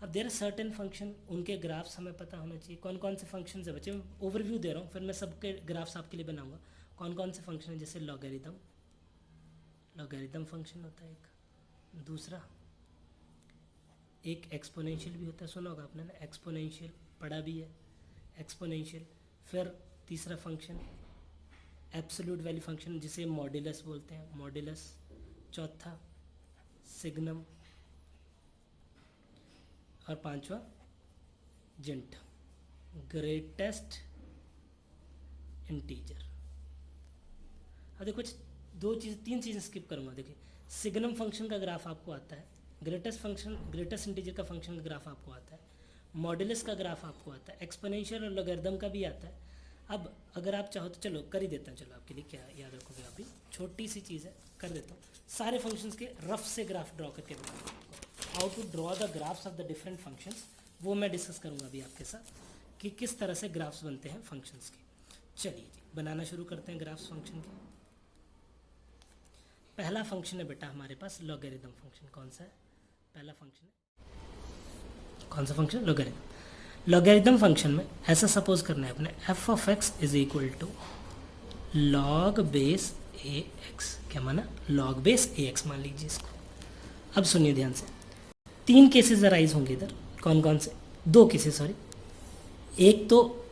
अब देयर आर सर्टेन फंक्शन, उनके ग्राफ्स हमें पता होना चाहिए। कौन कौन से फंक्शन है बच्चे, मैं ओवरव्यू दे रहा हूँ, फिर मैं सबके ग्राफ्स आपके लिए बनाऊंगा। कौन कौन से फंक्शन है, जैसे लॉगरिथम फंक्शन होता है एक, दूसरा एक एक्सपोनेंशियल भी होता है, सुना होगा आपने ना, एक्सपोनेंशियल पढ़ा भी है, एक्सपोनेंशियल। फिर तीसरा फंक्शन एब्सोल्यूट वैल्यू फंक्शन जिसे मॉड्यूलस बोलते हैं, मॉड्यूलस। चौथा सिग्नम और पांचवा जेंट, ग्रेटेस्ट इंटीजर। अब देखो तीन चीज़ें स्किप करूँगा। देखिए सिग्नम फंक्शन का ग्राफ आपको आता है, ग्रेटेस्ट इंटीजर का फंक्शन का ग्राफ आपको आता है, मॉड्यूलस का ग्राफ आपको आता है, एक्सपोनेंशियल और लॉगरिथम का भी आता है। अब अगर आप चाहो तो चलो कर ही देता हूँ, चलो आपके लिए क्या याद रखोगे आप भी, छोटी सी चीज़ है, कर देता हूँ। सारे फंक्शंस के रफ से ग्राफ ड्रॉ करके बताऊँगा आपको। How to draw the graphs of the different functions, वो मैं डिस्कस करूँगा अभी आपके साथ कि किस तरह से ग्राफ्स बनते हैं फंक्शंस के। चलिए जी बनाना शुरू करते हैं ग्राफ्स फंक्शन के। पहला फंक्शन है बेटा हमारे पास लॉगरिथम फंक्शन। कौन सा है पहला फंक्शन है, कौन सा फंक्शन? लॉगरिथम। लॉगरिथम फंक्शन में ऐसा सपोज करना है अपने, F of x is equal to log base A X. क्या माना? लॉग बेस ए एक्स मान लीजिए इसको। अब सुनिए ध्यान से, तीन केसेस अराइज होंगे इधर। कौन कौन से? दो केसेस, सॉरी। एक तो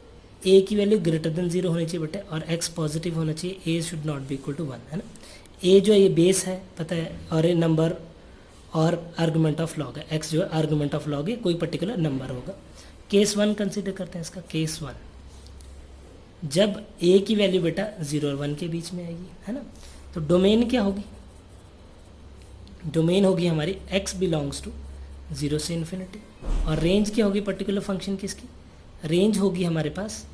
ए की वैल्यू ग्रेटर देन 0 होनी चाहिए बेटा, और एक्स पॉजिटिव होना चाहिए, a should not be equal to 1, है ना। ए जो है ये बेस है पता है, और ये नंबर और आर्गुमेंट ऑफ लॉग है। एक्स जो है आर्गुमेंट ऑफ लॉग है, कोई पर्टिकुलर नंबर होगा। केस 1 कंसिडर करते हैं इसका। केस 1 जब ए की वैल्यू बेटा 0 और 1 के बीच में आएगी, है ना, तो डोमेन क्या होगी? डोमेन होगी हमारी x बिलोंग्स टू 0 से इन्फिनिटी, और रेंज क्या होगी पर्टिकुलर फंक्शन की? इसकी रेंज होगी हमारे पास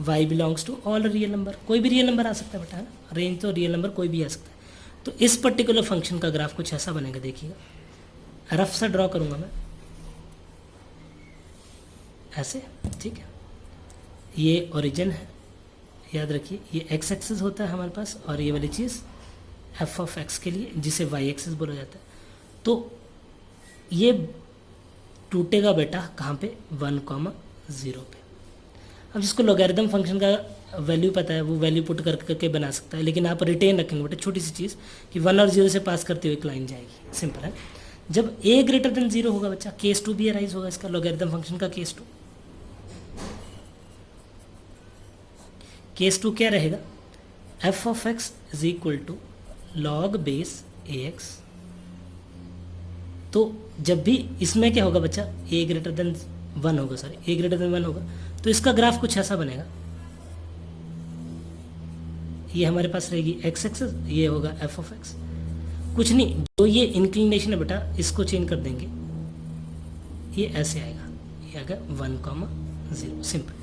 y belongs to all real number. कोई भी रियल नंबर आ सकता है बेटा, है ना, रेंज तो रियल नंबर कोई भी आ सकता है। तो इस पर्टिकुलर फंक्शन का ग्राफ कुछ ऐसा बनेगा, देखिएगा, रफ सा ड्रॉ करूंगा मैं। ऐसे, ठीक है। ये ओरिजिन है, याद रखिए ये एक्स एक्सिस होता है हमारे पास, और ये वाली चीज़ एफ ऑफ एक्स के लिए, जिसे वाई एक्सिस बोला जाता है। तो ये टूटेगा बेटा कहाँ पे, 1,0 पे। अब जिसको लॉगरिथम फंक्शन का वैल्यू पता है वो वैल्यू पुट करके बना सकता है, लेकिन आप रिटेन रखेंगे बेटा छोटी सी चीज़ कि 1 और 0 से पास करते हुए एक लाइन जाएगी, सिंपल है। जब a ग्रेटर देन 0 होगा बच्चा, केस 2 भी अराइज होगा इसका, लॉगरिथम फंक्शन का केस 2। केस 2 क्या रहेगा, F of x is equal to log base A X. तो जब भी इसमें क्या होगा बच्चा, a ग्रेटर देन 1 होगा, सॉरी a ग्रेटर देन 1 होगा, तो इसका ग्राफ कुछ ऐसा बनेगा। ये हमारे पास रहेगी एक्स एक्सिस, ये होगा एफ ऑफ एक्स। कुछ नहीं, जो ये इंक्लिनेशन है बेटा इसको चेंज कर देंगे, ये ऐसे आएगा, ये आ गया 1,0, सिंपल,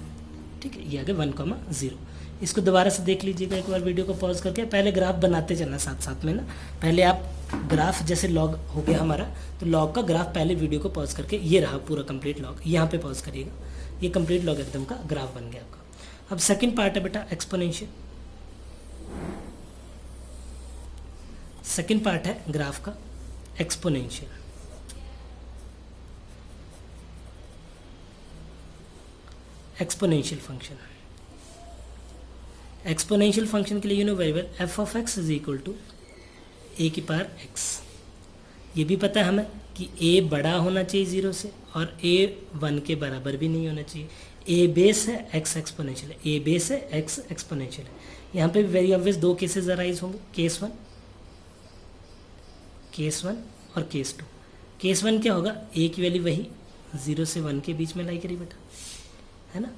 ठीक है। ये आ गया 1,0। इसको दोबारा से देख लीजिएगा एक बार वीडियो को पॉज करके, पहले ग्राफ बनाते चलना साथ साथ में ना। पहले आप ग्राफ जैसे लॉग हो गया हमारा, तो लॉग का ग्राफ पहले वीडियो को पॉज करके, ये रहा पूरा कंप्लीट लॉग, यहाँ पे पॉज करिएगा, ये कंप्लीट लॉगरिथम का ग्राफ बन गया आपका। अब सेकंड पार्ट है बेटा एक्सपोनेंशियल। सेकंड पार्ट है ग्राफ का exponential. Exponential function, exponential function के लिए you know very well, f of x is equal to a की पावर एक्स। ये भी पता है हमें कि ए बड़ा होना चाहिए 0 से, और ए 1 के बराबर भी नहीं होना चाहिए। ए बेस है, एक्स एक्सपोनेंशियल है, ए बेस है, एक्स एक्सपोनेंशियल है। यहाँ पे वेरी ऑब्वियस दो केसेस अराइज होंगे, केस 1 और केस 2। केस 1 क्या होगा, ए की वैल्यू वही 0 से 1 के बीच में लाई करी बेटा, है ना।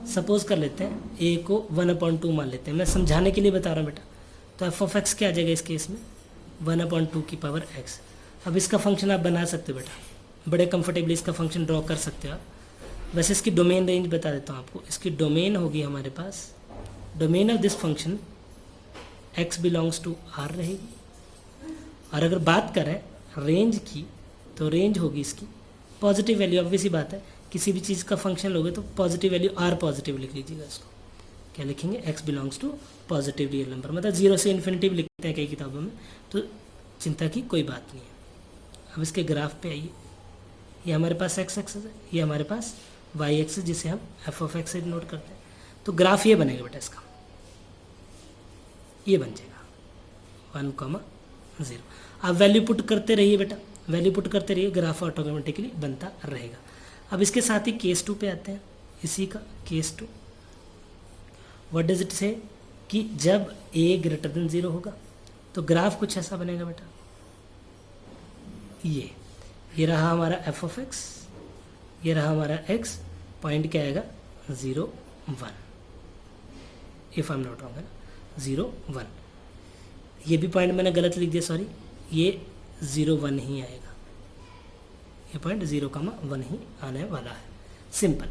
सपोज कर लेते हैं ए को 1/2 मान लेते हैं, मैं समझाने के लिए बता रहा हूँ बेटा। तो एफ ऑफ एक्स क्या आ जाएगा इस केस में, 1/2 की पावर एक्स। अब इसका फंक्शन आप बना सकते हो बेटा, बड़े कंफर्टेबली इसका फंक्शन ड्रॉ कर सकते हो आप। वैसे इसकी डोमेन रेंज बता देता हूँ आपको, इसकी डोमेन होगी हमारे पास, domain of this function x belongs to R रहेगी। और अगर बात करें रेंज की, तो रेंज होगी इसकी पॉजिटिव वैल्यू, ऑब्वियस ही बात है, किसी भी चीज़ का फंक्शन लोगे तो पॉजिटिव वैल्यू आर पॉजिटिव लिख लीजिएगा। इसको क्या लिखेंगे, X belongs to positive real number, मतलब 0 से इन्फिनिटी लिखते हैं कई किताबों में, तो चिंता की कोई बात नहीं है। अब इसके ग्राफ पे आइए, ये हमारे पास एक्स एक्सिस है, ये हमारे पास वाई एक्सिस जिसे हम एफ ऑफ एक्स से नोट करते हैं। तो ग्राफ ये बनेगा बेटा इसका, ये बन जाएगा 1,0। आप वैल्यू पुट करते रहिए बेटा, वैल्यू पुट करते रहिए, ग्राफ ऑटोमेटिकली बनता रहेगा। अब इसके साथ ही केस 2 पे आते हैं, इसी का केस 2। व्हाट डज इट से, कि जब a ग्रेटर देन 0 होगा तो ग्राफ कुछ ऐसा बनेगा बेटा, ये रहा हमारा एफ ऑफ एक्स, ये रहा हमारा x, पॉइंट क्या आएगा 0, 1, if I am not wrong, है ना, 0, 1। ये भी पॉइंट मैंने गलत लिख दिया, सॉरी, ये 0, 1 ही आएगा, ये पॉइंट 0,1 ही आने वाला है, सिंपल।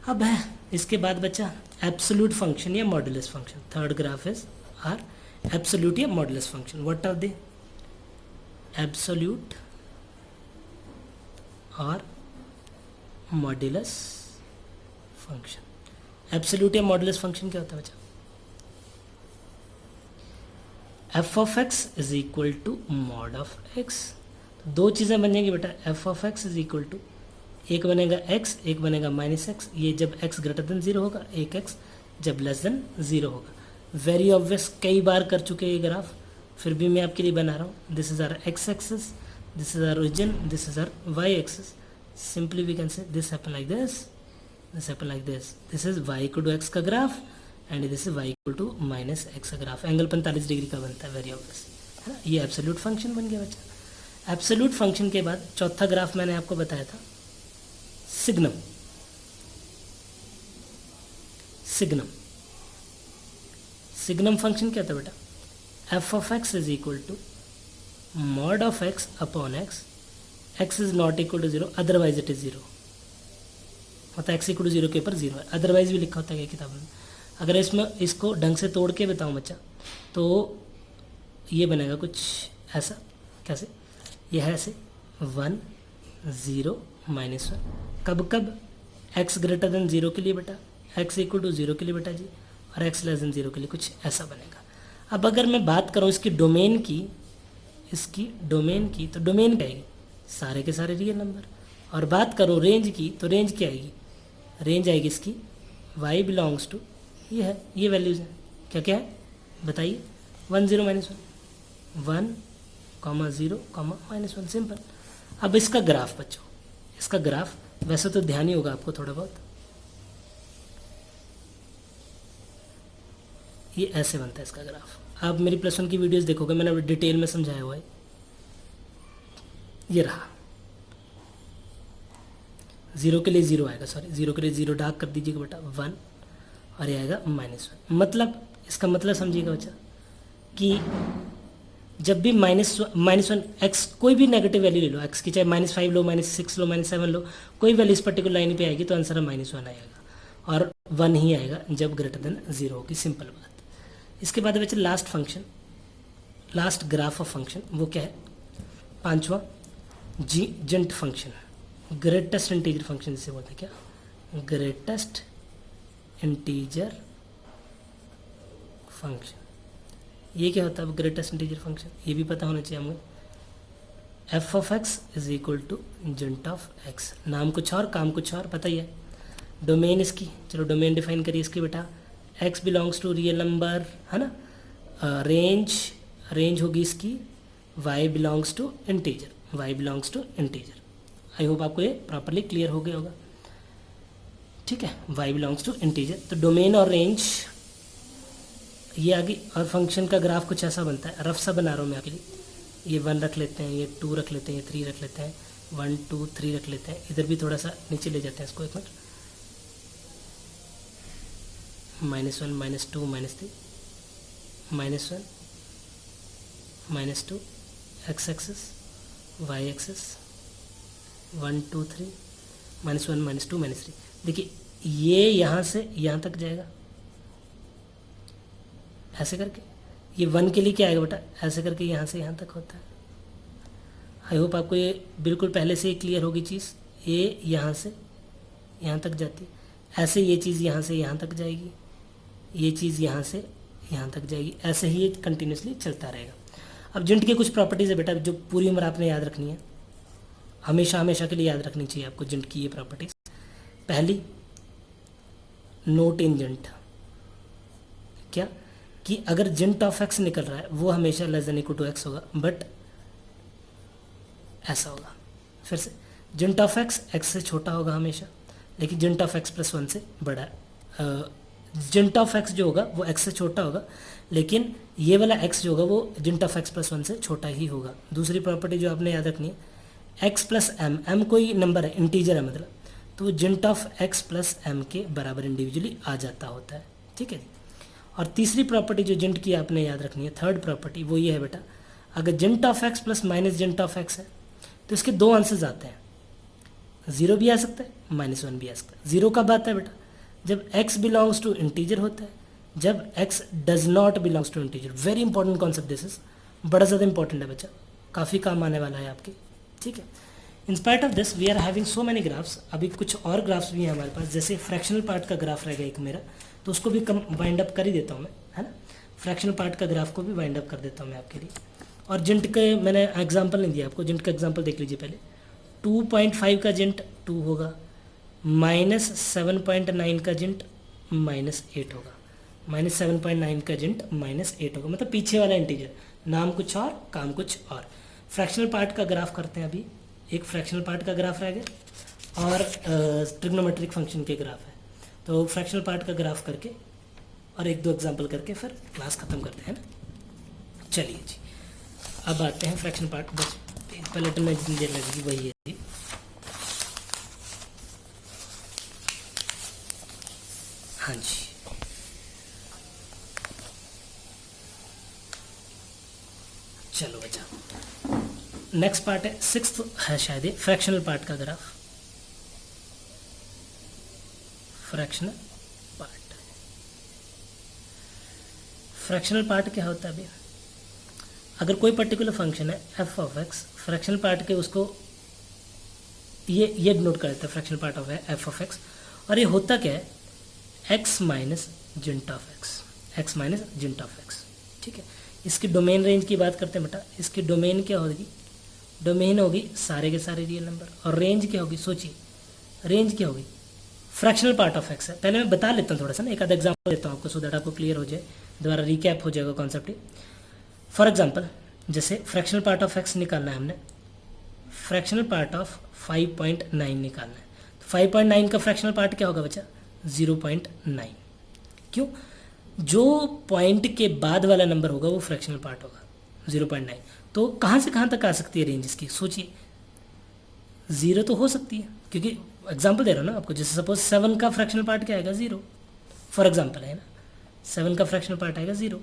अब है इसके बाद बच्चा एब्सोल्यूट फंक्शन या modulus function. Third graph is our absolute या modulus function. What are they, absolute और मॉडुलस फंक्शन। एब्सोल्यूट या मॉडुलस फंक्शन क्या होता है बच्चा, f of x is equal to mod of x. दो चीज़ें बन जाएंगी बेटा, F of x is equal to, एक बनेगा x, एक बनेगा -x, ये जब x ग्रेटर देन 0 होगा, एक x जब लेस देन 0 होगा। वेरी ऑब्वियस, कई बार कर चुके हैं ये ग्राफ, फिर भी मैं आपके लिए बना रहा हूँ। This is our x axis, this is our origin, this is our y axis. Simply we can say this happen like this, this happen like this. This is y equal to x का graph and this is y equal to -x का graph. Angle 45 degree का बनता है, very obvious, है ना। ये absolute function बन गया बच्चा। एब्सोल्यूट फंक्शन के बाद चौथा ग्राफ मैंने आपको बताया था, सिग्नम। सिग्नम, सिग्नम फंक्शन क्या था बेटा, F of x is equal to mod of X upon X, X is not equal to 0, otherwise it is 0 होता है। एक्स इक्वल टू 0 के ऊपर 0 है, अदरवाइज भी लिखा होता है किताब में। अगर इसमें इसको ढंग से तोड़ के बताऊं बच्चा, तो ये बनेगा कुछ ऐसा, कैसे, यह है ऐसे 1 0 -1। कब कब, एक्स ग्रेटर देन 0 के लिए बेटा, एक्स इक्वल टू 0 के लिए बेटा जी, और एक्स लेस देन 0 के लिए कुछ ऐसा बनेगा। अब अगर मैं बात करूँ इसकी डोमेन की, तो डोमेन क्या आएगी, सारे के सारे रियल नंबर। और बात करो रेंज की, तो रेंज क्या आएगी, रेंज आएगी इसकी y बिलोंग्स टू, ये है, ये वैल्यूज़ हैं, क्या क्या है बताइए, 1 0 -1, 1 0 -1, सिंपल। अब इसका ग्राफ बच्चों, इसका ग्राफ वैसे तो ध्यान ही होगा आपको थोड़ा बहुत, ये ऐसे बनता है इसका ग्राफ। आप मेरी +1 की वीडियोस देखोगे, मैंने डिटेल में समझाया हुआ है। ये रहा, 0 के लिए 0 आएगा, सॉरी 0 के लिए 0 डार्क कर दीजिएगा बेटा, 1, और ये आएगा -1। मतलब इसका मतलब समझिएगा बच्चा कि जब भी -1 एक्स, कोई भी नेगेटिव वैल्यू ले लो एक्स की, चाहे -5 लो, -6 लो, -7 लो, कोई वैल्यू इस पर्टिकुलर लाइन पे आएगी तो आंसर -1 आएगा, और 1 ही आएगा जब ग्रेटर देन 0 होगी, सिंपल बात। इसके बाद बच्चे last function, last graph of function, वो क्या है, 5वां जेंट फंक्शन, ग्रेटेस्ट इंटीजर फंक्शन जिसे बोलते हैं, क्या, ग्रेटेस्ट इंटीजर फंक्शन। ये क्या होता है ग्रेटेस्ट इंटीजर फंक्शन, ये भी पता होना चाहिए हमें। F of x is equal to जेंट ऑफ एक्स, नाम कुछ और काम कुछ और, पता ही है। डोमेन इसकी, चलो डोमेन डिफाइन करिए इसकी बेटा, X belongs to real number, है ना। रेंज होगी इसकी Y belongs to integer, Y belongs to integer. I hope आपको ये प्रॉपरली क्लियर हो गया होगा, ठीक है, वाई बिलोंग्स टू इंटीजर। तो डोमेन और रेंज ये आ गई, और फंक्शन का ग्राफ कुछ ऐसा बनता है, रफ सा बना रहा हूँ मैं आपके लिए। ये 1 रख लेते हैं, ये 2 रख लेते हैं, ये 3 रख लेते हैं, 1 2 3 रख लेते हैं, इधर भी थोड़ा सा नीचे ले जाते हैं इसको, एक minute, -1 -2 -3 -1 -2 X axis, Y axis, 1 2 3 -1 -2 -3। देखिए ये यहाँ से यहाँ तक जाएगा ऐसे करके, ये 1 के लिए क्या आएगा बेटा, ऐसे करके यहाँ से यहाँ तक होता है। आई होप आपको ये बिल्कुल पहले से ही क्लियर होगी चीज़। ये यहाँ से यहाँ तक जाती है, ऐसे ये चीज़ यहाँ से यहाँ तक जाएगी, ये चीज़ यहाँ से यहाँ तक जाएगी, ऐसे ही ये कंटिन्यूसली चलता रहेगा। अब जेंट की कुछ प्रॉपर्टीज़ है बेटा जो पूरी उम्र आपने याद रखनी है, हमेशा हमेशा के लिए याद रखनी चाहिए आपको जेंट की ये प्रॉपर्टीज़। पहली, नो टेंजेंट, क्या कि अगर जेंट ऑफ एक्स निकल रहा है वो हमेशा less than equal to X होगा, बट ऐसा होगा। फिर से, जेंट ऑफ एक्स एक्स से छोटा होगा हमेशा, लेकिन जेंट ऑफ एक्स +1 से बड़ा है। जेंट ऑफ एक्स जो होगा वो एक्स से छोटा होगा, लेकिन ये वाला एक्स जो होगा वो जेंट ऑफ एक्स +1 से छोटा ही होगा। दूसरी प्रॉपर्टी जो आपने याद रखनी है, एक्स प्लस एम, एम कोई नंबर है, इंटीजर है मतलब, तो जेंट ऑफ एक्स प्लस एम के बराबर इंडिविजुअली आ जाता होता है, ठीक है। और तीसरी प्रॉपर्टी जो जेंट की आपने याद रखनी है, थर्ड प्रॉपर्टी, वो ये है बेटा, अगर जेंट ऑफ एक्स प्लस माइनस जेंट ऑफ एक्स है तो इसके 2 आंसर्स आते हैं, 0 भी आ सकता है, -1 भी आ सकता है। 0 कब आता है बेटा, जब x बिलोंग्स टू इंटीजर होता है, जब x does not belongs to integer. Very important concept this is, बड़ा ज़्यादा इंपॉर्टेंट है बच्चा, काफ़ी काम आने वाला है आपके, ठीक है। In spite of this we are having so many graphs. अभी कुछ और ग्राफ्स भी हैं हमारे पास, जैसे फ्रैक्शनल पार्ट का ग्राफ रहेगा एक मेरा, तो उसको भी कम वाइंड अप कर ही देता हूँ मैं, है ना। फ्रैक्शनल पार्ट का ग्राफ को भी वाइंड अप कर देता हूँ मैं आपके लिए। और जेंट के मैंने एग्जांपल नहीं दिया आपको, जेंट का एग्जांपल देख लीजिए पहले। 2.5 का जेंट 2 होगा, -7.9 का जेंट -8 होगा, -7.9 का जेंट -8 होगा, मतलब पीछे वाला इंटीजर, नाम कुछ और काम कुछ और। फ्रैक्शनल पार्ट का ग्राफ करते हैं अभी, एक फ्रैक्शनल पार्ट का ग्राफ रह गया और ट्रिग्नोमेट्रिक फंक्शन के ग्राफ है। तो फ्रैक्शनल पार्ट का ग्राफ करके और 1-2 एग्जांपल करके फिर क्लास ख़त्म करते हैं ना। चलिए जी, अब आते हैं फ्रैक्शनल पार्ट, बस पैलेट में जितनी लगेगी वही है जी। हाँ जी, चलो बच्चा, नेक्स्ट पार्ट है 6th है शायद ये, फ्रैक्शनल पार्ट का graph. Fractional part, fractional part क्या होता है अभी, अगर कोई पर्टिकुलर फंक्शन है f of x, fractional part के उसको ये नोट कर देता है fractional part of f of x, और ये होता क्या है, x माइनस जिंट ऑफ एक्स, x माइनस जिंट ऑफ एक्स, ठीक है। इसकी डोमेन रेंज की बात करते हैं बेटा, इसकी डोमेन क्या होगी, डोमेन होगी सारे के सारे रियल नंबर, और रेंज क्या होगी, सोचिए रेंज क्या होगी, फ्रैक्शनल पार्ट ऑफ एक्स है। पहले मैं बता लेता हूँ थोड़ा सा ना, एक आधा एग्जाम्पल देता हूँ आपको, सो दैट आपको क्लियर हो जाए, दोबारा रिकैप हो जाएगा कॉन्सेप्ट। फॉर एग्जाम्पल जैसे फ्रैक्शनल पार्ट ऑफ एक्स निकालना है हमने, फ्रैक्शनल पार्ट ऑफ 5.9 निकालना है, तो 5.9 का फ्रैक्शनल पार्ट क्या होगा बच्चा, 0.9। क्यों, जो पॉइंट के बाद वाला नंबर होगा वो फ्रैक्शनल पार्ट होगा 0.9। तो कहाँ से कहाँ तक आ सकती है रेंज इसकी, सोचिए, 0 तो हो सकती है, क्योंकि एग्जाम्पल दे रहा हूँ ना आपको, जैसे सपोज 7 का फ्रैक्शनल पार्ट क्या आएगा, 0, फॉर एग्जाम्पल है ना, 7 का फ्रैक्शनल पार्ट आएगा 0।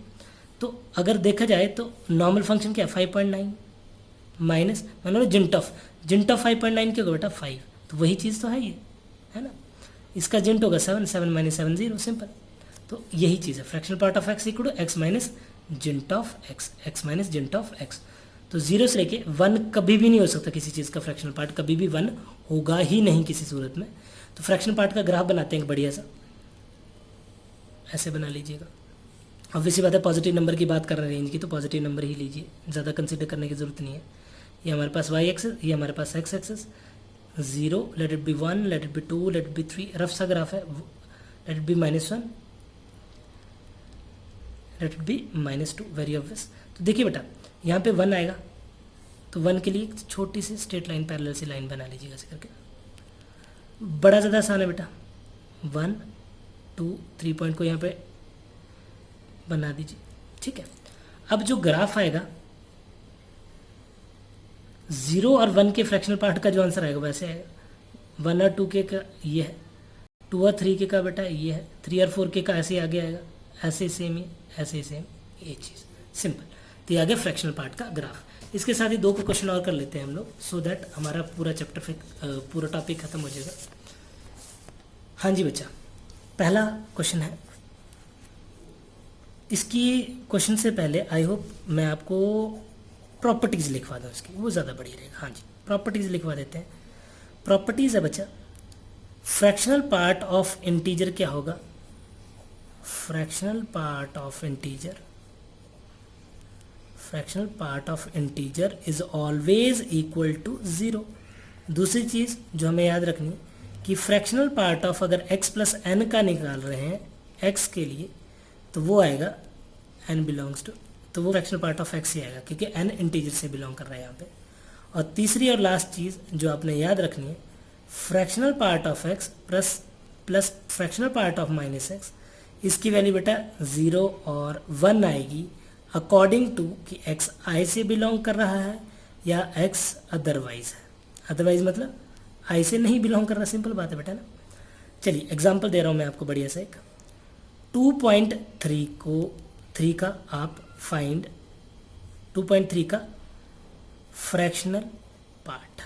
तो अगर देखा जाए तो नॉर्मल फंक्शन क्या है, 5.9 माइनस मान लो जिंट ऑफ 5.9 क्या होगा बेटा, 5, तो वही चीज़ तो है ये, है ना। इसका जिंट होगा 7, 7 माइनस 7 0, सिंपल। तो यही चीज़ है, fractional part of x equal to x minus जिंट ऑफ एक्स, एक्स माइनस जिंट ऑफ एक्स। तो 0 से लेके 1 कभी भी नहीं हो सकता किसी चीज़ का फ्रैक्शनल पार्ट, कभी भी 1 होगा ही नहीं किसी सूरत में। तो फ्रैक्शनल पार्ट का ग्राफ बनाते हैं बढ़िया सा, ऐसे बना लीजिएगा। ऑब्वियसली बात है, पॉजिटिव नंबर की बात कर रहे हैं रेंज की, तो पॉजिटिव नंबर ही लीजिए, ज़्यादा कंसिडर करने की ज़रूरत नहीं है। ये हमारे पास वाई एक्सेस, ये हमारे पास x axis, 0, let it be 1, let it be 2, let it be 3, rough सा ग्राफ है, let it be -1, let it be -2, very obvious. तो देखिए बेटा यहाँ पे 1 आएगा, तो 1 के लिए एक छोटी सी स्ट्रेट लाइन, पैरेलल सी लाइन बना लीजिएगा ऐसे करके, बड़ा ज़्यादा आसान है बेटा, 1 2 3 पॉइंट को यहाँ पे बना दीजिए, ठीक है। अब जो ग्राफ आएगा 0 और 1 के फ्रैक्शनल पार्ट का जो आंसर आएगा वैसे आएगा, 1 और 2 के का ये है, 2 और 3 के का बेटा ये है, 3 और 4 के का ऐसे आगे आएगा, ऐसे सेम ही, ऐसे सेम, ये चीज़ सिंपल। तो ये आ गया फ्रैक्शनल पार्ट का ग्राफ। इसके साथ ही 2 को क्वेश्चन और कर लेते हैं हम लोग, सो दैट हमारा पूरा चैप्टर पूरा टॉपिक खत्म हो जाएगा। हाँ जी बच्चा, पहला क्वेश्चन है, इसकी क्वेश्चन से पहले आई होप मैं आपको प्रॉपर्टीज़ लिखवा दूँ इसकी, वो ज़्यादा बढ़िया रहेगा। हाँ जी, प्रॉपर्टीज़ लिखवा देते हैं। प्रॉपर्टीज़ है बच्चा, फ्रैक्शनल पार्ट ऑफ इंटीजर क्या होगा, fractional part of integer, fractional part of integer is always equal to 0। दूसरी चीज़ जो हमें याद रखनी है कि फ्रैक्शनल पार्ट ऑफ अगर x प्लस एन का निकाल रहे हैं x के लिए, तो वो आएगा n बिलोंग्स टू, तो वो फ्रैक्शनल पार्ट ऑफ x ही आएगा, क्योंकि n इंटीजर से बिलोंग कर रहा है यहाँ पे। और तीसरी और लास्ट चीज़ जो आपने याद रखनी है, fractional part of x plus fractional part of minus x, इसकी वैल्यू बेटा 0 और 1 आएगी अकॉर्डिंग टू कि x i से बिलोंग कर रहा है या x अदरवाइज है। अदरवाइज मतलब i से नहीं बिलोंग कर रहा, सिंपल बात है बेटा ना। चलिए एग्जाम्पल दे रहा हूँ मैं आपको बढ़िया सा एक, 2.3 को 3 का आप फाइंड, 2.3 का फ्रैक्शनल पार्ट,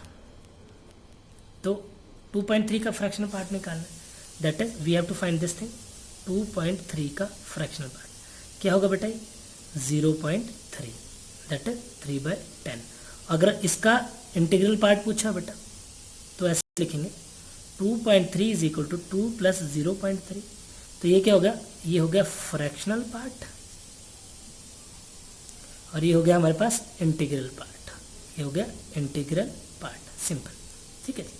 तो 2.3 का फ्रैक्शनल पार्ट निकालना है, that is we have to find this thing, 2.3 का फ्रैक्शनल पार्ट क्या होगा बेटा, 0.3, दैट इज 3/10। अगर इसका इंटीग्रल पार्ट पूछा बेटा तो ऐसे लिखेंगे, 2.3 इज इक्वल टू 2 प्लस 0.3, तो ये क्या होगा, ये हो गया फ्रैक्शनल पार्ट, और ये हो गया हमारे पास इंटीग्रल पार्ट, ये हो गया इंटीग्रल पार्ट, सिंपल, ठीक है जी,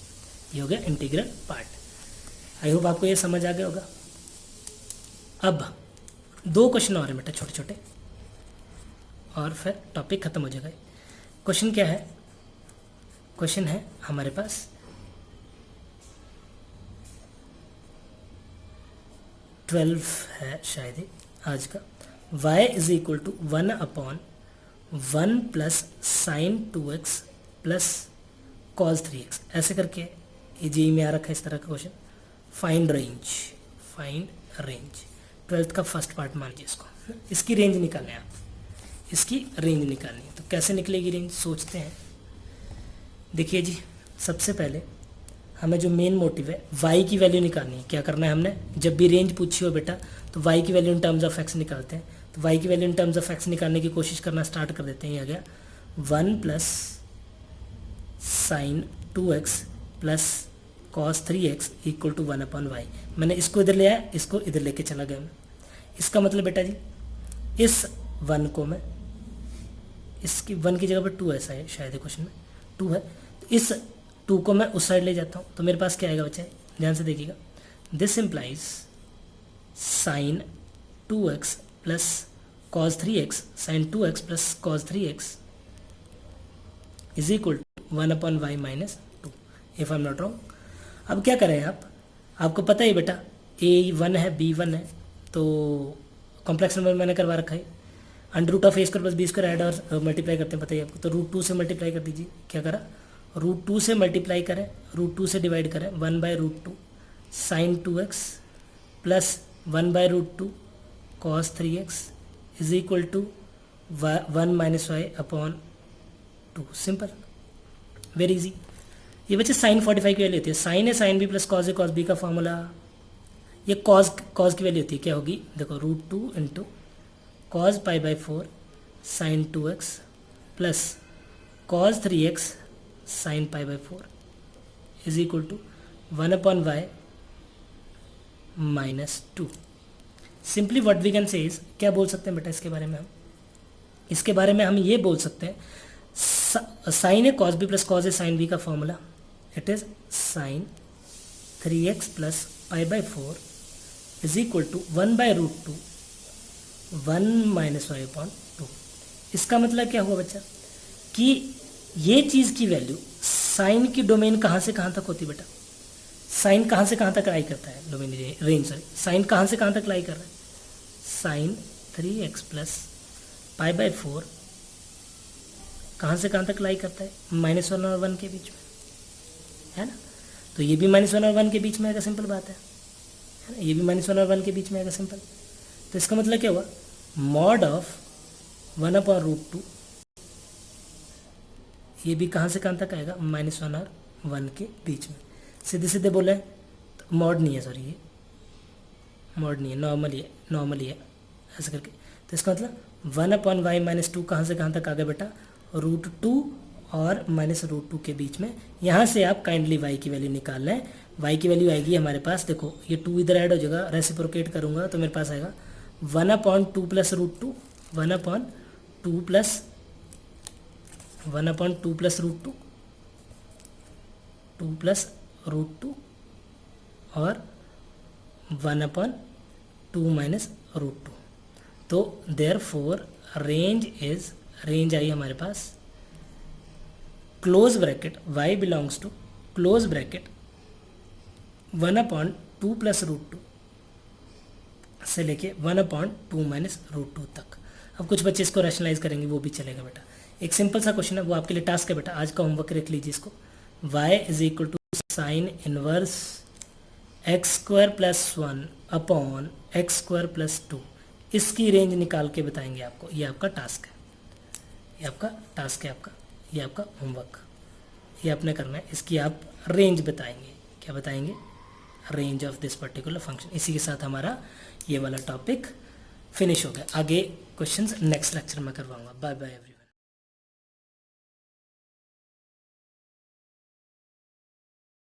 ये हो गया इंटीग्रल पार्ट। आई होप आपको ये समझ आ गया होगा। अब 2 क्वेश्चन और हैं बेटा छोटे छोटे, और फिर टॉपिक खत्म हो जाएगा। क्वेश्चन क्या है, क्वेश्चन है हमारे पास 12 है शायद ही आज का, y is equal to 1/1 plus sine 2x plus cos 3x, ऐसे करके ये जी में आ रखा है इस तरह का question. Find range, find range 12th का फर्स्ट पार्ट मान लीजिए इसको, इसकी रेंज निकालनी है, आप इसकी रेंज निकालनी है। तो कैसे निकलेगी रेंज, सोचते हैं। देखिए जी, सबसे पहले हमें जो मेन मोटिव है y की वैल्यू निकालनी है। क्या करना है हमने, जब भी रेंज पूछी हो बेटा तो y की value in terms of x निकालते हैं। तो y की value in terms of x निकालने की कोशिश करना स्टार्ट कर देते हैं। ये आ गया 1 plus sine 2x plus cos 3x equal to 1/y। मैंने इसको इधर ले आया, इसको इधर लेके चला गया मैं। इसका मतलब बेटा जी इस 1 को मैं, इसकी 1 की जगह पर 2 ऐसा है शायद क्वेश्चन में 2 है, तो इस 2 को मैं उस साइड ले जाता हूँ, तो मेरे पास क्या आएगा बच्चा, ध्यान से देखिएगा, this implies sine 2x plus cos 3x sin 2x plus cos 3x is equal to 1/y minus 2 if I am not wrong. अब क्या करें आप, आपको पता ही बेटा a 1 है b 1 है, तो कॉम्प्लेक्स नंबर मैंने करवा रखा है, under root of a square plus B square add और मल्टीप्लाई करते हैं, पता ही आपको, तो √2 से मल्टीप्लाई कर दीजिए। क्या करा, √2 से मल्टीप्लाई करें, √2 से डिवाइड करें, 1/√2 sin 2x प्लस 1/√2 cos 3x is equal to 1 minus Y upon 2। Simple, very easy. ये बच्चे साइन 45 की वैल्यू होती है, साइन है साइन बी प्लस कॉस है कॉस बी का फॉर्मूला, ये कॉस की वैल्यू होती है, क्या होगी देखो, √2 इंटू कॉस π/4 साइन 2x plus cos 3x sine π/4 is equal to 1/y minus 2। Simply what we can say is, क्या बोल सकते हैं बेटा इसके बारे में हम, इसके बारे में हम ये बोल सकते हैं, साइन है कॉस बी प्लस कॉस है साइन बी का formula, it is sine 3x plus π/4 is equal to 1/√2 1 minus Y upon 2। इसका मतलब क्या हुआ बच्चा कि ये चीज़ की वैल्यू, साइन की डोमेन कहाँ से कहाँ तक होती है बेटा, साइन कहाँ से कहाँ तक लाई करता है, डोमेन रेंज सॉरी, साइन कहाँ से कहाँ तक लाई कर रहा है, साइन 3x प्लस π/4 कहाँ से कहाँ तक लाई करता है, -1 और 1 के बीच में, है ना, तो ये भी -1 और 1 के बीच में आएगा, सिंपल बात है ना, ये भी -1 और 1 के बीच में आएगा, सिंपल। तो इसका मतलब क्या हुआ, मॉड ऑफ 1/√2 ये भी कहाँ से कहाँ तक आएगा, -1 और 1 के बीच में, सीधे सीधे बोले तो मॉड नहीं है, सॉरी ये मॉड नहीं है, नॉर्मली है ऐसे करके। तो इसका मतलब 1/y माइनस 2 कहाँ से कहाँ तक आ गया बेटा, √2 और -√2 के बीच में। यहाँ से आप काइंडली y की वैल्यू निकाल लें, y की वैल्यू आएगी हमारे पास, देखो ये 2 इधर ऐड हो जाएगा, रेसिप्रोकेट करूँगा तो मेरे पास आएगा 1/2 प्लस √2 1/2 प्लस √2 2 प्लस √2 और 1/2 माइनस √2। तो देयरफॉर रेंज आई हमारे पास close bracket y belongs to close bracket 1/2 plus √2 से लेके 1/2 माइनस √2 तक। अब कुछ बच्चे इसको रैशनलाइज करेंगे, वो भी चलेगा बेटा। एक सिंपल सा क्वेश्चन है, वो आपके लिए टास्क है बेटा, आज का होमवर्क रख लीजिए इसको। y is equal to sine inverse x² plus 1 upon x² plus 2, इसकी रेंज निकाल के बताएंगे आपको। ये आपका टास्क है, ये आपका टास्क है, ये आपका होमवर्क, ये आपने करना है। इसकी आप रेंज बताएंगे, क्या बताएंगे, range of this particular function. इसी के साथ हमारा ये वाला टॉपिक फिनिश हो गया। आगे क्वेश्चंस नेक्स्ट लेक्चर में करवाऊंगा। Bye bye everyone.